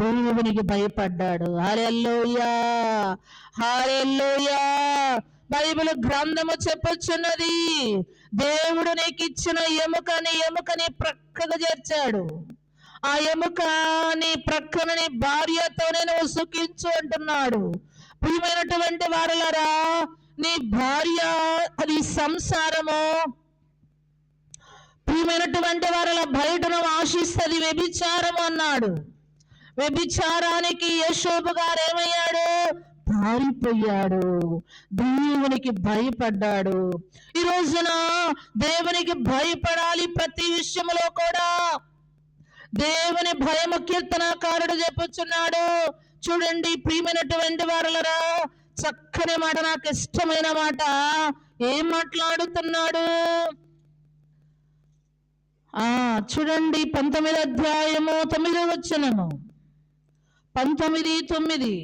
దేవునికి భయపడ్డాడు. హల్లెలూయా, హల్లెలూయా. బైబిల్ గ్రంథము చెప్పుచున్నది, దేవుడు నీకు ఇచ్చిన ఎముకని ప్రక్కగా చేర్చాడు. ఆ ఎముకని ప్రక్కనని భార్యతోనే నువ్వు సుఖించు అంటున్నాడు. ప్రియమైనటువంటి వారలారా, నీ భార్య అది సంసారము. ప్రియమైనటువంటి వారల బయటను ఆశిస్తుంది వ్యభిచారము అన్నాడు. వ్యభిచారానికి యోషోబు గారు ఏమయ్యాడు? పారిపోయాడు, దేవునికి భయపడ్డాడు. ఈ రోజున దేవునికి భయపడాలి ప్రతి విషయంలో కూడా. దేవుని భయము కీర్తనకారుడు చెప్పుచున్నాడు. చూడండి ప్రియమైనటువంటి వారలరా, చక్కని మాట, నాకు ఇష్టమైన మాట. ఏం మాట్లాడుతున్నాడు? చూడండి 19వ అధ్యాయము 9వ వచనము. 19:9.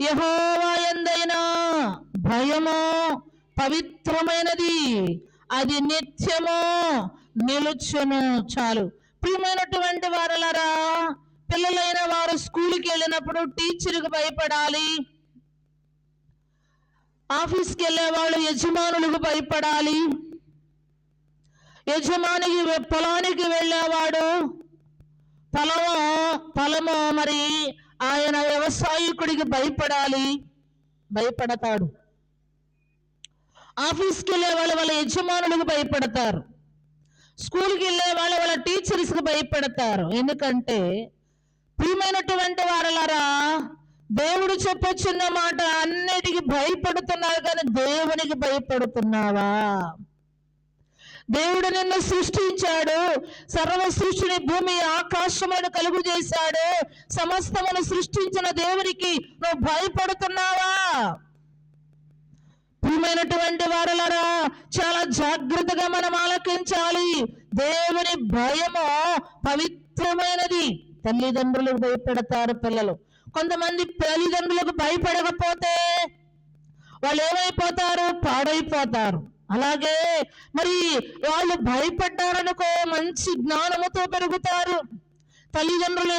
యెహోవా యందైన భయము పవిత్రమైనది, అది నిత్యము నిలుచును. చాలు. ప్రియమైనటువంటి వారలారా, పిల్లలైన వారు స్కూల్కి వెళ్ళినప్పుడు టీచర్కి భయపడాలి. ఆఫీస్కి వెళ్ళే వాళ్ళు యజమానులకు భయపడాలి. యజమానికి పొలానికి వెళ్ళేవాడు పొలము మరి ఆయన వ్యవసాయకుడికి భయపడతాడు. ఆఫీస్కి వెళ్ళే వాళ్ళు వాళ్ళ యజమానులకు భయపడతారు. స్కూల్కి వెళ్ళే వాళ్ళు వాళ్ళ టీచర్స్కి భయపడతారు. ఎందుకంటే ప్రియమైనటువంటి వారలారా, దేవుడు చెప్పొచ్చిన మాట, అన్నిటికీ భయపడుతున్నావు కానీ దేవునికి భయపడుతున్నావా? దేవుడు నిన్ను సృష్టించాడు. సర్వ సృష్టిని, భూమి ఆకాశములను కలుగు చేశాడు. సమస్తమును సృష్టించిన దేవునికి నువ్వు భయపడుతున్నావా? ప్రియమైనటువంటి వారలారా, చాలా జాగ్రత్తగా మనం ఆలకించాలి. దేవుని భయము పవిత్రమైనది. తల్లిదండ్రులకు భయపడతారు పిల్లలు. కొంతమంది తల్లిదండ్రులకు భయపడకపోతే వాళ్ళు ఏమైపోతారు? పాడైపోతారు. అలాగే మరి వాళ్ళు భయపడ్డారనుకో మంచి జ్ఞానముతో పెరుగుతారు. తల్లిదండ్రులకు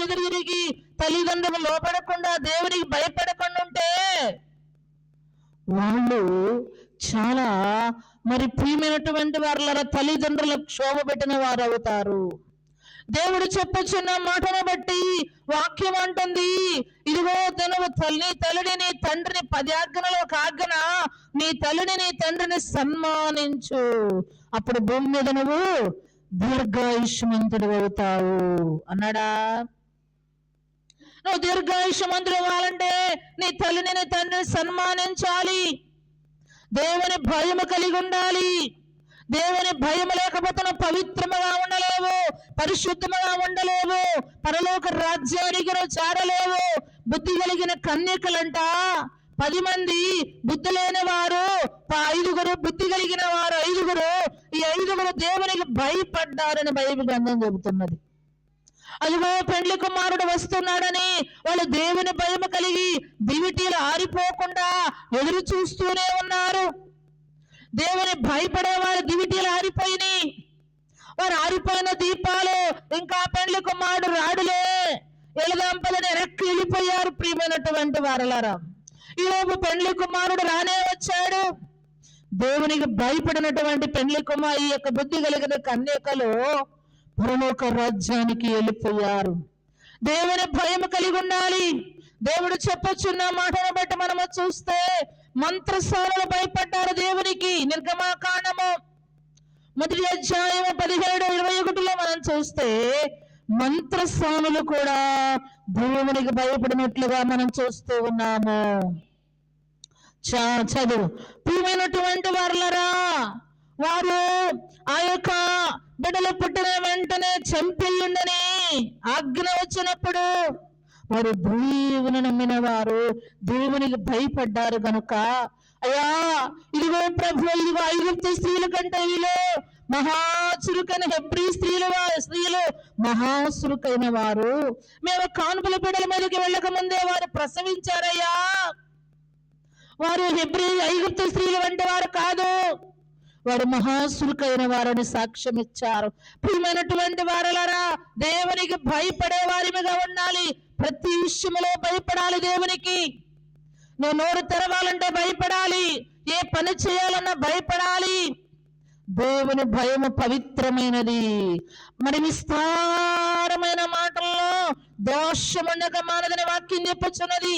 ఎదురు తిరిగి తల్లిదండ్రులు లోపడకుండా దేవునికి భయపడకుండా ఉంటే వాళ్ళు చాలా మరి ప్రియమైనటువంటి వారుల తల్లిదండ్రులకు క్షోభ పెట్టిన వారు అవుతారు. దేవుడు చెప్పొచ్చున్న మాటను బట్టి వాక్యం అంటుంది, ఇదిగో నువ్వు తల్లిని నీ తండ్రిని 10 ఆజ్ఞలలో ఒక ఆజ్ఞ, నీ తల్లిని నీ తండ్రిని సన్మానించు, అప్పుడు భూమి మీద నువ్వు దీర్ఘాయుష్మంతుడు అవుతావు అన్నాడా? నువ్వు దీర్ఘాయుష్మంతుడు అవ్వాలంటే నీ తల్లిని నీ తండ్రిని సన్మానించాలి. దేవుని భయము కలిగి ఉండాలి. దేవుని భయం లేకపోతే నువ్వు పవిత్రముగా ఉండలేవు, పరిశుద్ధముగా ఉండలేవు, పరలోక రాజ్యానికి నువ్వు చేరలేవు. బుద్ధి కలిగిన కన్యకలంట 10 మంది, బుద్ధి లేని వారు 5, బుద్ధి కలిగిన వారు 5. ఈ 5 దేవునికి భయపడ్డారని బైబిల్ గ్రంథం చెబుతున్నది. అదిగో పెండ్లి కుమారుడు వస్తున్నాడని వాళ్ళు దేవుని భయం కలిగి దివిటీలు ఆరిపోకుండా ఎదురు చూస్తూనే ఉన్నారు. దేవుని భయపడే వారు దివిటీలు ఆరిపోయినాయి. వారు ఆరిపోయిన దీపాలు ఇంకా పెండ్లి కుమారుడు రాడులే ఎలదంపలని వెనక్కి వెళ్ళిపోయారు. ప్రియమైనటువంటి వారలారా, ఈలోపు పెండ్లి కుమారుడు రానే వచ్చాడు. దేవునికి భయపడినటువంటి పెండ్లి కుమారు, ఈ యొక్క బుద్ధి కలిగిన కన్యకలు పరలోక రాజ్యానికి వెళ్ళిపోయారు. దేవుని భయం కలిగి ఉండాలి. దేవుడు చెప్పొచ్చున్న మాటను బట్టి మనము చూస్తే మంత్రసానులు భయపడ్డారు దేవునికి. నిర్గమాకాండము 1వ అధ్యాయము 17-21 మనం చూస్తే మంత్రసానులు కూడా దేవునికి భయపడినట్లుగా మనం చూస్తూ ఉన్నాము. చదువు. ప్రియమైనటువంటి వారులరా, వారు ఆ యొక్క బిడ్డలు పుట్టిన వెంటనే చంపేయండని ఆజ్ఞ వచ్చినప్పుడు వారు దేవుని నమ్మిన వారు దేవునికి భయపడ్డారు కనుక, అయ్యా ఇదిగో ప్రభు, ఇదిగో 5 స్త్రీల కంటే వీళ్ళు మహాచురుకైన హెబ్రీ స్త్రీలు మహాచురుకైన వారు, మేము కానుపుల బిడ్డల మీదకి వెళ్ళక ముందే వారు ప్రసవించారయ్యా. వారు హెబ్రీ ఐగుప్తు స్త్రీలు వంటి వారు కాదు, వారు మహాసురుకైన వారని సాక్ష్యం ఇచ్చారు. ప్రియమైనటువంటి వారలారా, దేవునికి భయపడే వారిగా ఉండాలి. ప్రతి విషయంలో భయపడాలి దేవునికి. నువ్వు నోరు తెరవాలంటే భయపడాలి, ఏ పని చేయాలన్నా భయపడాలి. దేవుని భయము పవిత్రమైనది. మరి విస్తారమైన మాటల్లో దోషముండక మానదని వాక్యం చెప్పుచున్నది.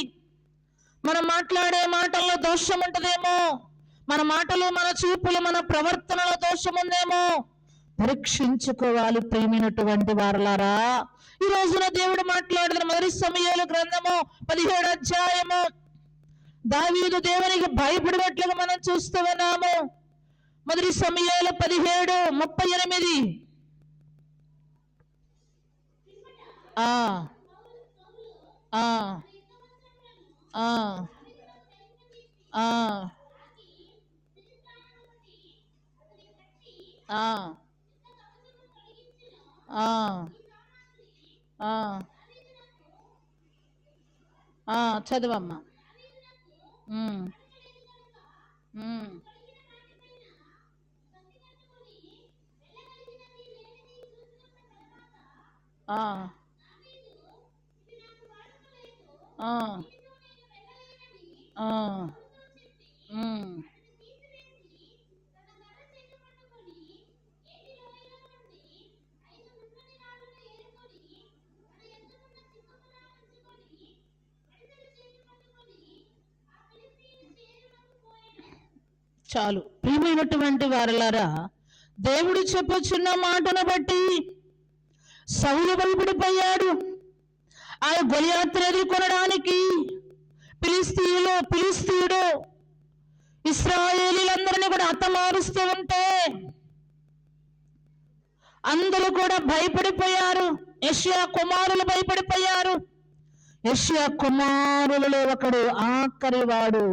మనం మాట్లాడే మాటల్లో దోషం ఉంటదేమో, మన మాటలు, మన చూపులు, మన ప్రవర్తనలో దోషం ఉందేమో పరీక్షించుకోవాలి. ప్రియమైనటువంటి వారలారా, ఈ రోజున దేవుడు మాట్లాడిన మొదటి సమూయేలు గ్రంథము 17వ అధ్యాయము, దావీదు దేవునికి భయపడినట్లుగా మనం చూస్తూ ఉన్నాము. మొదటి సమూయేలు 17:38. ఆ ఆ ఆ ఆ చదవమ్మా. చాలు. ప్రియమైనటువంటి వారలారా, దేవుడు చెప్పుచున్న మాటను బట్టి సౌలు భయపడిపోయాడు. ఆ గొలియాతును ఎదుర్కొనడానికి ఫిలిస్తీయుడు ఇశ్రాయేలీలందరినీ కూడా హతమారుస్తూ ఉంటే అందరూ కూడా భయపడిపోయారు. యెషయా కుమారులు భయపడిపోయారు. యెషయా కుమారులలో ఒకడు, ఆఖరివాడు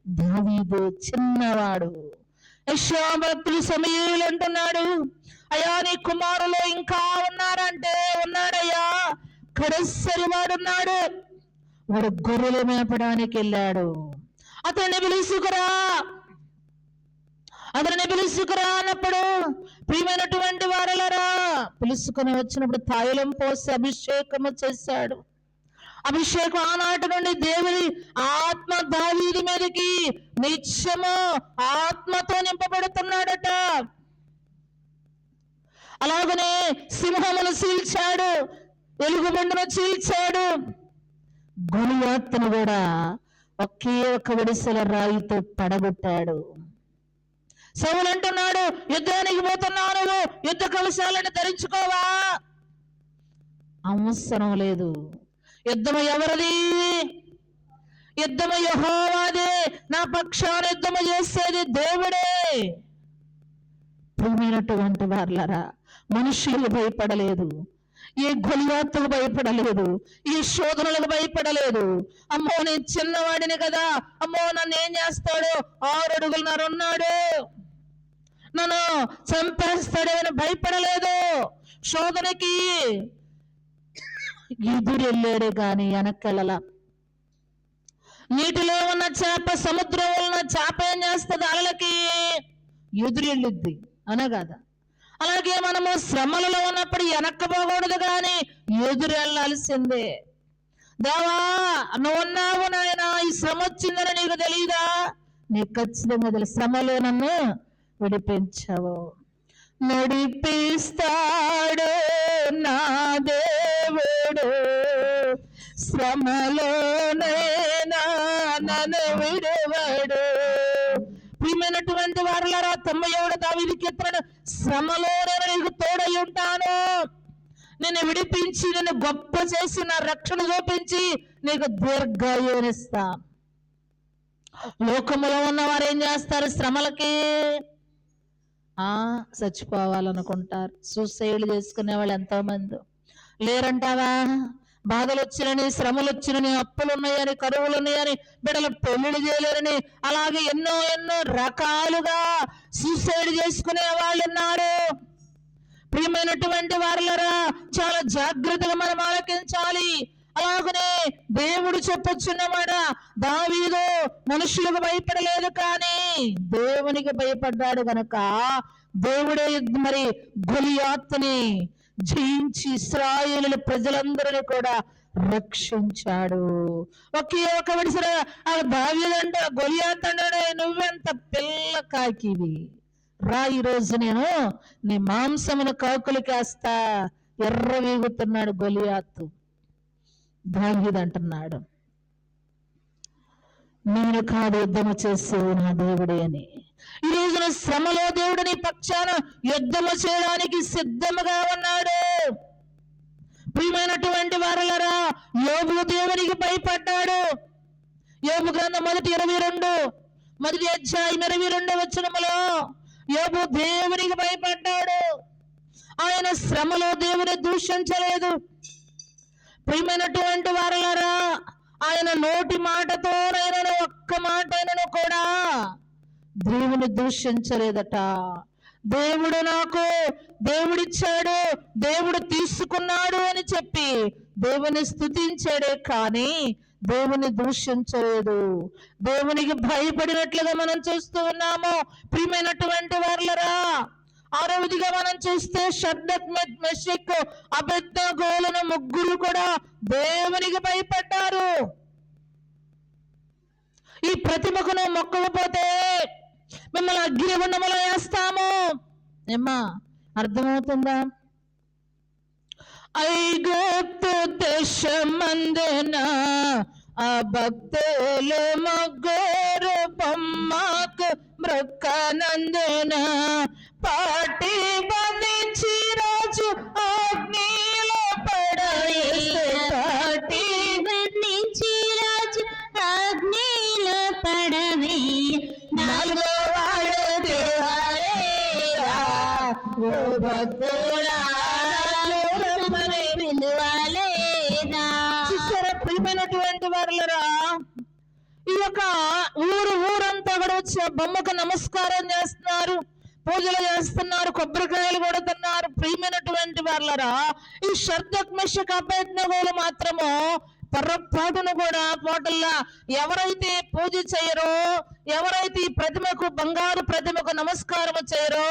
దావీదు, చిన్నవాడు. యెషయా భక్తులు సమూయేలు అంటున్నాడు, అయ్యా నీ కుమారులు ఇంకా ఉన్నారంటే, ఉన్నాడయ్యా, కడసరి వాడున్నాడు, వాడు గొర్రెలు మేపడానికి వెళ్ళాడు, అతన్ని పిలుసుకురా అన్నప్పుడు, ప్రియమైనటువంటి వారలారా, పిలుసుకుని వచ్చినప్పుడు తైలం పోసి అభిషేకము చేశాడు. అభిషేకం ఆనాటి నుండి దేవుని ఆత్మ దావీదు మీదకి నిత్యము ఆత్మతో నింపబడుతున్నాడట. అలాగనే సింహమును చీల్చాడు, ఎలుగుబండును చీల్చాడు. గొలియాతును కూడా ఒకే ఒక ఒడిసెల రాయితో పడగొట్టాడు. సౌలు అంటున్నాడు, యుద్ధానికి పోతున్నావు, నువ్వు యుద్ధ కవచాలను ధరించుకోవా? అవసరం లేదు. యుద్ధము ఎవరిది? యుద్ధము యెహోవాదే. నా పక్షాన యుద్ధము చేసేది దేవుడే. ప్రియమైనటువంటి వారలారా, మనుషులు భయపడలేదు, ఏ గొలియాతుకు భయపడలేదు, ఈ శోధనలకు భయపడలేదు. అమ్మో నేను చిన్నవాడిని కదా, అమ్మో నన్ను ఏం చేస్తాడు, 6 అడుగులున్నర ఉన్నాడు, నన్ను చంపేస్తాడని భయపడలేదు. శోధనకి ఎదురెళ్ళాడు గాని వెనక్కెళ్ళలా. నీటిలో ఉన్న చేప, సముద్రంలో ఉన్న చేప ఏం చేస్తుంది? అలలకి ఎదురెళ్ళిద్ది అనగాదా? అలాగే మనము శ్రమలలో ఉన్నప్పుడు వెనక్కపోకూడదు కానీ ఎదురెళ్ళాల్సిందే. దేవా నువ్వున్నావు నాయన, ఈ శ్రమ వచ్చిందని నీకు తెలియదా? నీకు ఖచ్చితంగా తెలుసు. శ్రమలో నన్ను విడిపించావు. నడిపిస్తాడు నా దేవుడు, శ్రమలోనైనా నన్ను విడువడు. ప్రియమైనటువంటి వారలారా, 97వ దావీదు కీర్తన, శ్రమలో నేను నీకు తోడై ఉంటాను, నిన్ను విడిపించి నిన్ను గొప్ప చేసి నా రక్షణ చూపించి నీకు దీర్ఘాయునిస్తా. లోకములో ఉన్నవారు ఏం చేస్తారు? శ్రమలకి చచ్చిపోవాలనుకుంటారు. సూసైడ్ చేసుకునే వాళ్ళు ఎంతో మంది లేరంటావా? బాధలు వచ్చినని, శ్రమలు వచ్చినని, అప్పులు ఉన్నాయని, కరువులు ఉన్నాయని, బిడ్డలు పెళ్లిళ్ళు చేయలేరని, అలాగే ఎన్నో ఎన్నో రకాలుగా సూసైడ్ చేసుకునే వాళ్ళు ఉన్నారు. ప్రియమైనటువంటి వారులరా, చాలా జాగ్రత్తగా మనం ఆలకించాలి. అలాగనే దేవుడు చెప్పొచ్చున్నమాట, దావీదు మనుషులకు భయపడలేదు కానీ దేవునికి భయపడ్డాడు గనక దేవుడే మరి గొలియాతుని జయించి ఇశ్రాయేలు ప్రజలందరినీ కూడా రక్షించాడు. ఒకే ఒక మనిషి దావీదంట గొలియాతు అంటాడు, నువ్వెంత పిల్ల కాకివి రా, ఈ రోజు నేను నీ మాంసమును కాకులు కాస్తా. ఎర్రవీగుతున్నాడు గొలియాతు. దావీదు అంటున్నాడు, నేను కాదు యుద్ధము చేసేది నా దేవుడే అని. ఈ రోజున శ్రమలో దేవుడు నీ పక్షాన యుద్ధము చేయడానికి సిద్ధముగా ఉన్నాడు. ప్రియమైనటువంటి వారలరా, యోబు దేవునికి భయపడ్డాడు. యోబు గ్రంథం మొదటి అధ్యాయం 22 వచనములో యోబు దేవునికి భయపడ్డాడు. ఆయన శ్రమలో దేవుని దూషించలేదు. ప్రియమైనటువంటి వారలారా, ఆయన నోటి మాటతోనైనా ఒక్క మాట అయినను కూడా దేవుని దూషించలేదట. దేవుడు నాకు దేవుడిచ్చాడు, దేవుడు తీసుకున్నాడు అని చెప్పి దేవుని స్తుతించాడే కానీ దేవుని దూషించలేదు. దేవునికి భయపడినట్లుగా మనం చూస్తూ ఉన్నాము. ప్రియమైనటువంటి వారలారా, ఆరోవిధిగా మనం చూస్తే షద్రక్, మెషక్, అబేద్నెగోలను ముగ్గురు కూడా దేవునికి భయపడ్డారు. ఈ ప్రతిమకును మొక్కకపోతే మిమ్మల్ని అగ్నిగుండములో వేస్తాము. ఏమ్మా, అర్థమవుతుందా? ఐగుప్తు దేశమందున ఆ భక్తులు ముగ్గురు బొమ్మకు మృక్కనందున పాటి బంధించి రాజు అగ్నిలో పడవేస్తే, పాటి బంధించి రాజు అగ్నిలో పడవే, నాలుగో వాడు దేవాలయరా, ఓ భక్తుడా పిలువలేదా? చూసారా ప్రియమైనటువంటి వారులరా, ఈ యొక్క ఊరంతా కూడా వచ్చి ఆ బొమ్మకు నమస్కారం చేస్తున్నారు, పూజలు చేస్తున్నారు, కొబ్బరికాయలు కొడుతున్నారు. ప్రియమైనటువంటి వారులరా, ఈ షద్రక్, మెషక్, అబేద్నెగోలు మాత్రము పొరపాటును కూడా పోటల్లా ఎవరైతే పూజ చేయరో, ఎవరైతే ఈ ప్రతిమకు, బంగారు ప్రతిమకు నమస్కారం చేయరో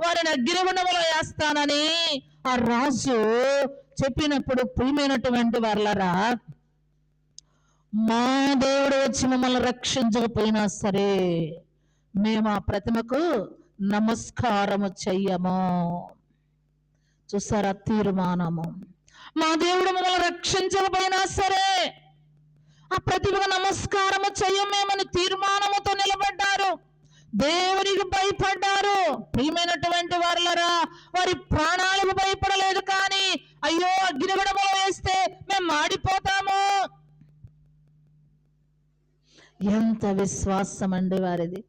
వారిని అగ్నిగుండములో వేస్తానని ఆ రాజు చెప్పినప్పుడు, ప్రియమైనటువంటి వారులరా, మా దేవుడు వచ్చి మమ్మల్ని రక్షించకపోయినా సరే మేము ఆ ప్రతిమకు నమస్కారము చెయ్యము. చూసారా తీర్మానము? మా దేవుడు మమ్మల్ని రక్షించకపోయినా సరే ఆ ప్రతిభకు నమస్కారము చెయ్యమేమని తీర్మానముతో నిలబడ్డారు. దేవునికి భయపడ్డారు. ప్రియమైనటువంటి వారులరా, వారి ప్రాణాలకు భయపడలేదు కానీ అయ్యో అగ్నిగుండములో వేస్తే మేము మాడిపోతాము. ఎంత విశ్వాసం అండి వారిది!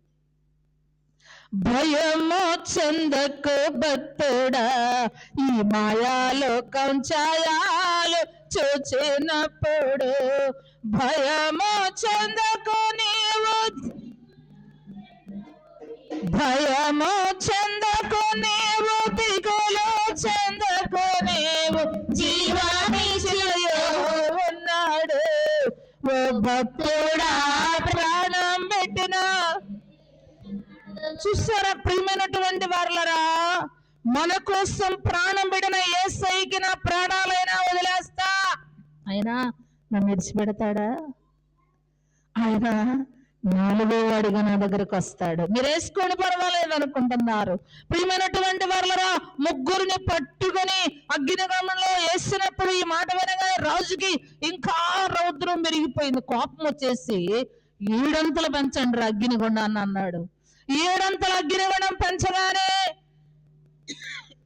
భయము చెందకు భక్తుడా, ఈ మాయాలోకం ఛాయాలు చూచినప్పుడు. భయము చెందకు నీవు, భయము చెందకు నీవు, దిగులు చెందకు నీవు, జీవానిశయో ఉన్నాడు. ఓ భక్తుడా ప్రాణం పెట్టిన. చూసారా ప్రియమైనటువంటి వారులరా, మన కోసం ప్రాణం పెట్టిన యేసయ్యకి నా ప్రాణాలైనా వదిలేస్తా. ఆయన నన్ను విడిచిపెడతాడా? ఆయన నాలుగో వాడిగా నా దగ్గరకు వస్తాడు. మీరు వేసుకొని పర్వాలేదు అనుకుంటున్నారు. ప్రియమైనటువంటి వారులరా, ముగ్గురిని పట్టుకొని అగ్నిగుండంలో వేసినప్పుడు ఈ మాట వినగానే రాజుకి ఇంకా రౌద్రం పెరిగిపోయింది. కోపం వచ్చేసి 7 అంతలు పెంచండి అగ్నిగుండాన్ని అన్నాడు. 7 అంతల అగ్నిగుండం పెంచగానే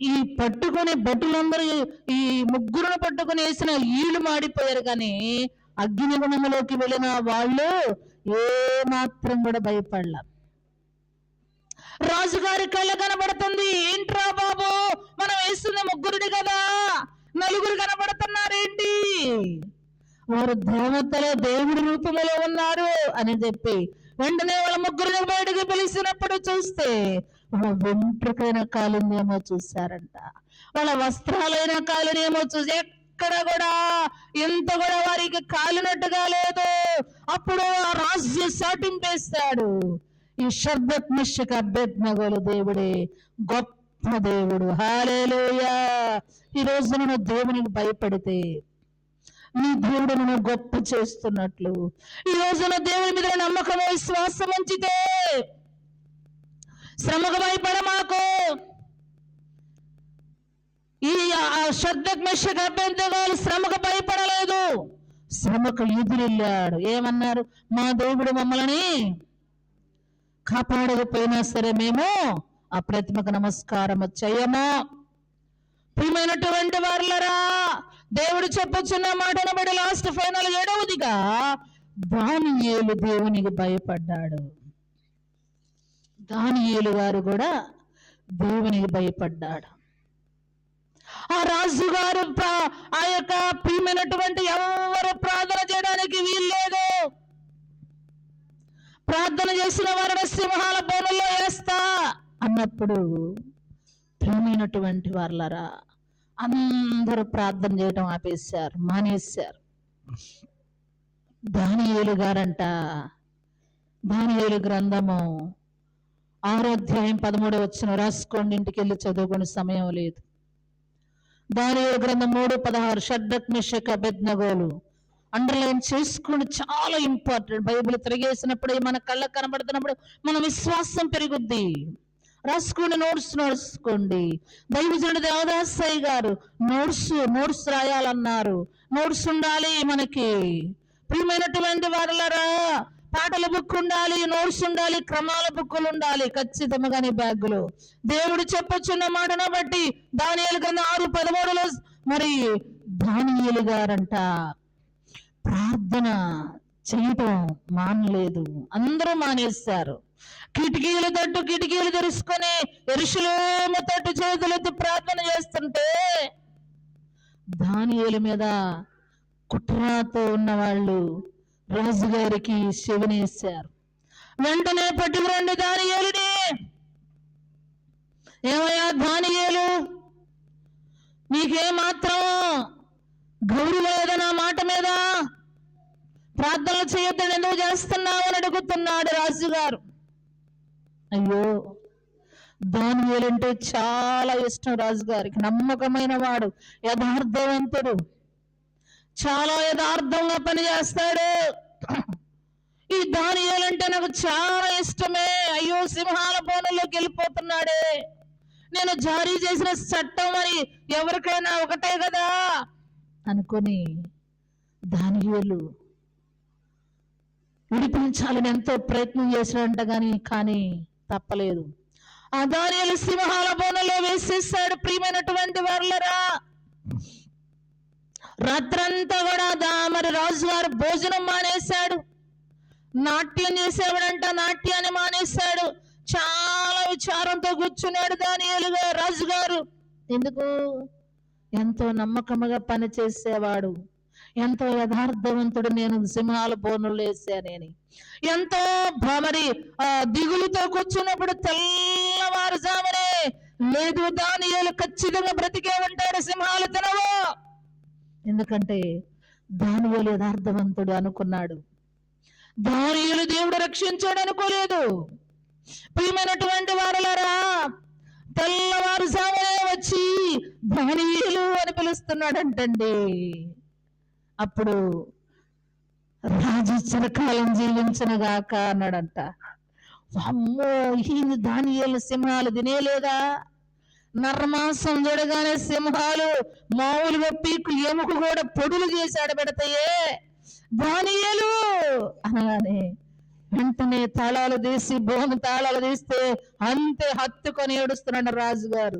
ఈ పట్టుకొని భటులందరూ ఈ ముగ్గురును పట్టుకొని వేసిన ఈళ్ళు మాడిపోయారు కానీ అగ్నిగుండంలోకి వెళ్ళిన వాళ్ళు ఏ మాత్రం కూడా భయపడలా. రాజుగారి కళ్ళ కనబడుతుంది, ఏంట్రా బాబు మనం వేస్తుంది ముగ్గురిని కదా, నలుగురు కనబడుతున్నారేంటి? వారు దేవతల దేవుడి రూపంలో ఉన్నారు అని చెప్పి వెంటనే వాళ్ళ ముగ్గురిని బయటకు పిలిచినప్పుడు చూస్తే వాళ్ళ వెంట్రుకైన కాలినేమో చూశారంట, వాళ్ళ వస్త్రాలైన కాలినేమో చూసి ఎక్కడ కూడా ఎంత కూడా వారికి కాలినట్టుగా లేదు. అప్పుడు ఆ రాజు సాటింపేస్తాడు, ఈ షద్రక్ మెషక్ అబేద్నెగోల దేవుడే గొప్ప దేవుడు. హల్లెలూయా. ఈ రోజు నేను దేవునికి భయపడితే నీ దేవుడు నన్ను గొప్ప చేస్తున్నట్లు, ఈ రోజున దేవుని మీద నమ్మకం విశ్వాసం ఉంచితే శ్రమకు భయపడమాకు. ఈ షద్రక్ మెషక్ అబేద్నెగోలు శ్రమకు భయపడలేదు, శ్రమకు ఎదురెళ్ళాడు. ఏమన్నారు? మా దేవుడు మమ్మల్ని కాపాడకపోయినా సరే మేము ఆ ప్రతిమకు నమస్కారం చేయము. ప్రియమైనటువంటి వారులరా, దేవుడు చెప్పొచ్చున్న మాటను బట్టి లాస్ట్ ఫైనల్ 7వదిగా దానియేలు దేవునికి భయపడ్డాడు. దానియేలు గారు కూడా దేవునికి భయపడ్డాడు. ఆ రాజు గారు ఆ యొక్క ప్రియమైనటువంటి ఎవరు ప్రార్థన చేయడానికి వీల్లేదు, ప్రార్థన చేసిన వారిని సింహాల బోనుల్లో వేస్తా అన్నప్పుడు ప్రియమైనటువంటి వాళ్ళరా అందరూ ప్రార్థన చేయడం ఆపేశారు, మానేశారు. దానియేలు గారంట, దానియేలు గ్రంథము 6వ అధ్యాయం 13వ వచనం రాసుకోండి, ఇంటికి వెళ్ళి చదువుకునే సమయం లేదు. దానియేలు గ్రంథం 3:16 షద్రక్ మెషక్ అబేద్నెగోలు అండర్లైన్ చేసుకోండి, చాలా ఇంపార్టెంట్. బైబిల్ తిరిగేసినప్పుడు మన కళ్ళకు కనబడుతున్నప్పుడు మన విశ్వాసం పెరుగుద్ది. రాసుకోండి, నోట్స్ రాసుకోండి. దైవజనుడు దేవదాసయ్య గారు నోట్స్ రాయాలన్నారు. నోట్స్ ఉండాలి మనకి. ప్రియమైనటువంటి వారులరా, పాటల బుక్ ఉండాలి, నోట్స్ ఉండాలి, క్రమాల బుక్కులు ఉండాలి ఖచ్చితంగా నీ బ్యాగులో. దేవుడు చెప్పొచ్చున్న మాటను బట్టి దానియేలు గ్రంథం 6:13లో మరి దానియేలు గారంట ప్రార్థన చేయటం మానలేదు, అందరూ మానేశారు. కిటికీలు తెరుచుకొని యెరూషలేము తట్టు చేతులెత్తి ప్రార్థన చేస్తుంటే దానియేలు మీద కుట్రతో ఉన్న వాళ్ళు రాజుగారికి శివనేశారు. వెంటనే పట్టుకురండి దానియేలుని. ఏమయ్యా దానియేలు, నీకేమాత్రం గౌరవం లేదా నా మాట మీద? ప్రార్థనలు చేయొద్దని ఎందుకు చేస్తున్నావు అని అడుగుతున్నాడు రాజుగారు. అయ్యో, దానియేలు అంటే చాలా ఇష్టం రాజుగారికి. నమ్మకమైన వాడు, యథార్థవంతుడు, చాలా యథార్థంగా పనిచేస్తాడు. ఈ దానియేలు అంటే నాకు చాలా ఇష్టమే. అయ్యో, సింహాల బోనుల్లోకి వెళ్ళిపోతున్నాడే. నేను జారీ చేసిన చట్టం మరి ఎవరికైనా ఒకటే కదా అనుకుని దానియేలు విడిపించాలని ఎంతో ప్రయత్నం చేసినంట కానీ తప్పలేదు. ఆ దానియేలు సింహాల బోనులో వేసేసాడు. ప్రియమైనటువంటి వారులరా, రాత్రంతా కూడా మరి రాజుగారు భోజనం మానేశాడు. నాట్యం చేసేవాడంట, నాట్యాన్ని మానేశాడు. చాలా విచారంతో కూర్చున్నాడు దానియేలు రాజుగారు. ఎందుకు? ఎంతో నమ్మకముగా పని చేసేవాడు, ఎంతో యథార్థవంతుడు, నేను సింహాల బోనులు వేసానని ఎంతో మరి దిగులుతో కూర్చున్నప్పుడు తెల్లవారుజామునే లేదు దానియేలు ఖచ్చితంగా బ్రతికే ఉంటాడు, సింహాలు తినవు. ఎందుకంటే దానియేలు యథార్థవంతుడు అనుకున్నాడు. దానియేలు దేవుడు రక్షించాడు అనుకోలేదు. ప్రియమైనటువంటి వారలారా, తెల్లవారుజామునే వచ్చి దానియేలు అని పిలుస్తున్నాడంటండి. అప్పుడు రాజు చిరకాలం జీవించనుగాక అన్నాడంట. అమ్మో, ఈ దానియేలు సింహాలు తినేలేదా? నర్మాంసం చూడగానే సింహాలు మామూలుగా పీకు ఎముక కూడా పొడులు చేసి ఆడబెడతాయే. దానియేలు అనగానే వెంటనే తాళాలు తీసి బోను తాళాలు తీస్తే అంతే హత్తుకొని ఏడుస్తున్నాడు రాజుగారు.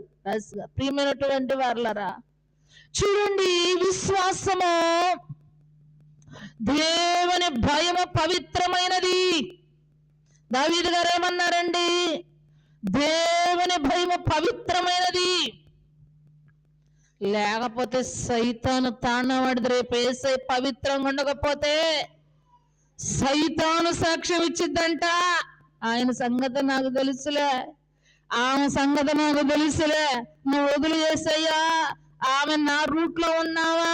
ప్రియమైనటువంటి వారులారా, చూడండి, విశ్వాసము, దేవుని భయము పవిత్రమైనది. దావీదు గారు ఏమన్నారండి? దేవుని భయము పవిత్రమైనది. లేకపోతే సైతాను తాండవాడిది. రేపు ఏసై పవిత్రంగా ఉండకపోతే సైతాను సాక్ష్యం ఇచ్చిద్దంట. ఆయన సంగతి నాకు తెలుసులే, ఆమె సంగతి నాకు తెలుసులే, నువ్వు వదిలి చేసయ్యా. ఆమె నా రూట్ లో ఉన్నావా,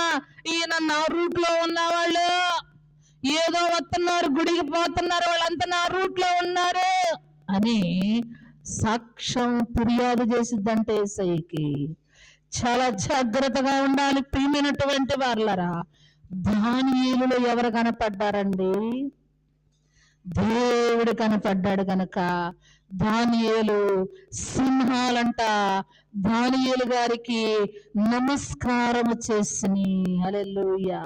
ఈయన నా రూట్ లో ఉన్నవాళ్ళు ఏదో వస్తున్నారు, గుడికి పోతున్నారు, వాళ్ళంతా నా రూట్ లో ఉన్నారు అని సాక్ష్యం ఫిర్యాదు చేసిద్దంటే ఏసైకి. చాలా జాగ్రత్తగా ఉండాలి ప్రియమైనటువంటి వాళ్ళరా. దానియేలులో ఎవరు కనపడ్డారండి? దేవుడు కనపడ్డాడు కనుక దానియేలు సింహాలంట దానియేలు గారికి నమస్కారము చేసిని. హల్లెలూయా.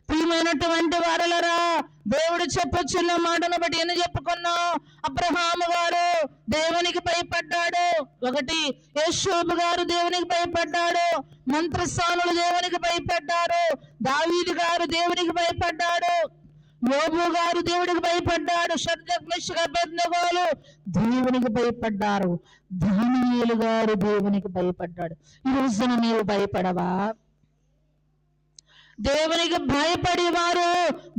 ప్రియమైనటువంటి వారలరా, దేవుడు చెప్పొచ్చున్న మాటను బట్టి ఎన్ని చెప్పుకున్నాం. అబ్రహాము గారు దేవునికి భయపడ్డాడు. ఒకటి, యోషోబు గారు దేవునికి భయపడ్డాడు. మంత్రస్థానులు దేవునికి భయపడ్డారు. దావీదు గారు దేవునికి భయపడ్డాడు. యోబు గారు దేవుడికి భయపడ్డాడు. షద్రక్ మెషక్ అబేద్నెగోలు దేవునికి భయపడ్డారు. దానియేలు గారు దేవునికి భయపడ్డాడు. ఈ రోజున నీవు భయపడవా? దేవునికి భయపడి వారు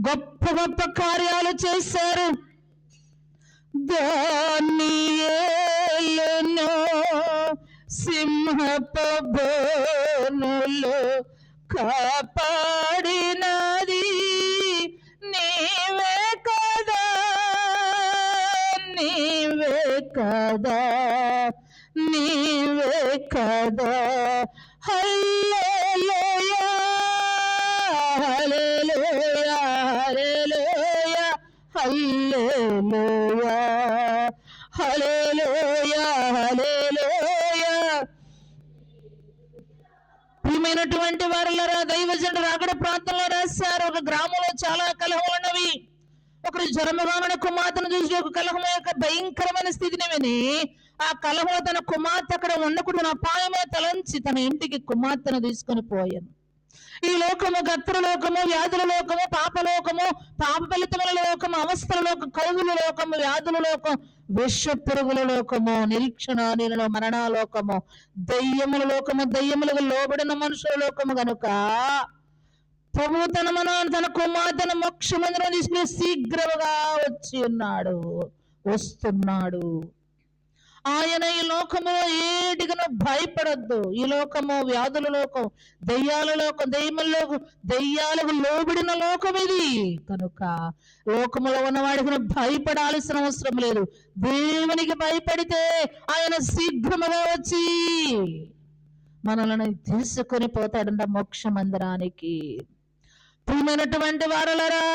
గొప్ప గొప్ప కార్యాలు చేశారు. దానియేలును సింహపు బోనులో కాపాడినది నీవే కదా, నీవే కదా, నీవే కదా. హల్లెలూయా, హల్లెలూయా, హల్లెలూయా, హల్లెలూయా, హల్లెలూయా, హల్లెలూయా. ప్రియమైనటువంటి వారులారా, దైవజనుడు రాకడ ప్రాంతంలో రాశారు. ఒక గ్రామంలో చాలా కలహం ఉన్నవి. ఒకరు జరమగాన కుమార్తెను చూసి ఒక కలహం యొక్క భయంకరమైన స్థితిని విని ఆ కలహంలో తన కుమార్తె అక్కడ ఉండకూడదు అపాయమే తలంచి తన ఇంటికి కుమార్తెను తీసుకొని పోయాను. ఈ లోకము గత్తుల లోకము, వ్యాధుల లోకము, పాపలోకము, పాప ఫలితముల లోకము, అవస్థల లోకం, కలుగుల లోకము, వ్యాధుల లోకం, విష పురుగుల లోకము, నిరీక్షణలో మరణాలోకము, దయ్యముల లోకము, దయ్యములకు లోబడిన మనుషుల లోకము గనుక ప్రభు తన కుమార్తెను మోక్షమందిరం తీసుకుని శీఘ్రముగా వస్తున్నాడు. ఆయన ఈ లోకము ఏటికను భయపడద్దు. ఈ లోకము వ్యాధుల లోకం, దయ్యాల లోకం, దయ్యాలకు లోబడిన లోకం ఇది కనుక లోకములో ఉన్నవాడికి భయపడాల్సిన అవసరం లేదు. దేవునికి భయపడితే ఆయన శీఘ్రముగా వచ్చి మనల్ని తీసుకొని పోతాడంట మోక్ష మందిరానికి. ప్రియమైనటువంటి వారలారా,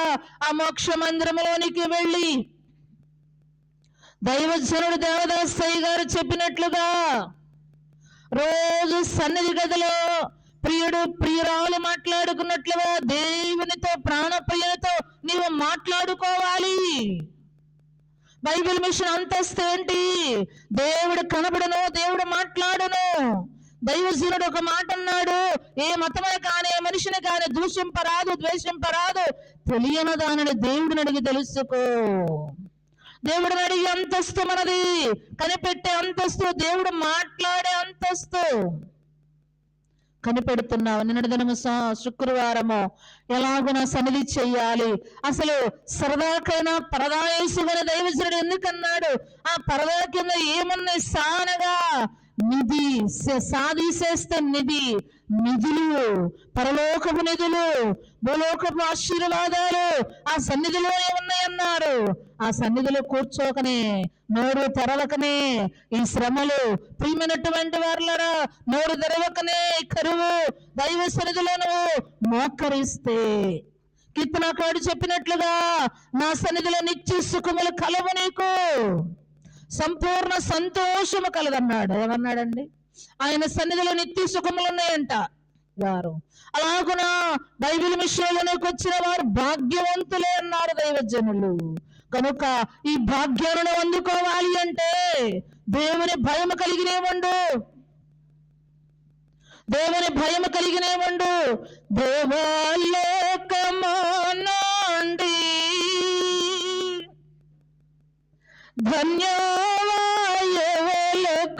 ఆ మోక్ష మందిరంలోనికి వెళ్ళి దైవజనుడు దేవదాసయ్య గారు చెప్పినట్లుగా రోజు సన్నిధి గదిలో ప్రియుడు ప్రియురాలు మాట్లాడుకున్నట్లుగా దేవునితో ప్రాణప్రియులతో నీవు మాట్లాడుకోవాలి. బైబిల్ మిషన్ అంతస్తు ఏంటి? దేవుడు కనబడును, దేవుడు మాట్లాడును. దైవజనుడు ఒక మాట అన్నాడు, ఏ మతమే కానీ ఏ మనిషిని కానీ దూషింపరాదు, ద్వేషింపరాదు, తెలియని దానిని దేవుడిని అడిగి తెలుసుకో. దేవుడిని అడిగే అంతస్తు మనది, కనిపెట్టే అంతస్తు, దేవుడు మాట్లాడే అంతస్తు. కనిపెడుతున్నావు. నిన్నటి దినము శుక్రవారము ఎలాగున సన్నిధి చెయ్యాలి. అసలు సరదాకైనా పరదా వేసుకుని దైవజనుడు ఎందుకన్నాడు? ఆ పరదా కింద ఏమున్నాయి? సానగా నిధి, సాధిసేస్తే నిధులు, పరలోకపు నిధులు, భూలోకపు ఆశీర్వాదాలు ఆ సన్నిధిలో ఏమున్నాయన్నారు. ఆ సన్నిధిలో కూర్చోకనే, నోరు తెరవకనే ఈ శ్రమలు. ప్రియమైనటువంటి వారులారా, నోరు తెరవకనే కరువు. దైవ సన్నిధిలో నువ్వు మోకరిస్తే కీర్తనకారుడు చెప్పినట్లుగా నా సన్నిధిలో నిత్య సుఖములు కలవు, నీకు సంపూర్ణ సంతోషము కలదన్నాడు. ఏమన్నాడండి? ఆయన సన్నిధిలో నిత్య సుఖములు ఉన్నాయంట వారు. అలాగున బైబిల్ మిషన్లోకి వచ్చిన వారు భాగ్యవంతులే అన్నారు దైవజనులు. కనుక ఈ భాగ్యాలను అందుకోవాలి అంటే దేవుని భయము కలిగినేవండు, దేవుని భయము కలిగినేవండు. దేవాలోకము నుండి ధన్యవాయువులు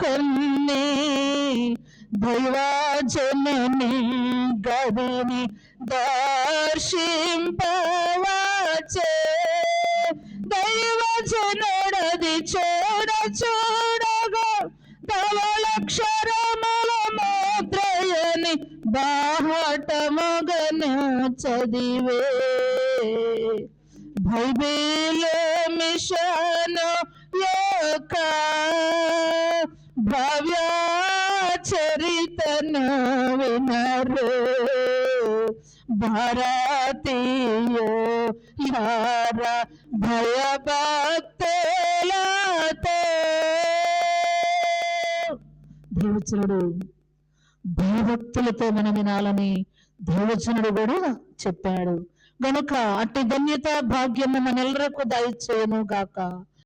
కొన్ని దైవా జనని గదిని దర్శింపవచ్చే దైవ జనుడది చూడగా ధవళక్షరముల ముద్రయని బాహటముగను చదివే బైబిల్ మిషన్ యొక్క భవ్య చరితను వినరు భారతీయ యారా భయభక్తులతో. దేవచనుడు భయభక్తులతో మనం వినాలని దేవచనుడు కూడా చెప్పాడు. గనుక అట్టి ధన్యత భాగ్యము మనెల్లరకు దయచేయును గాక.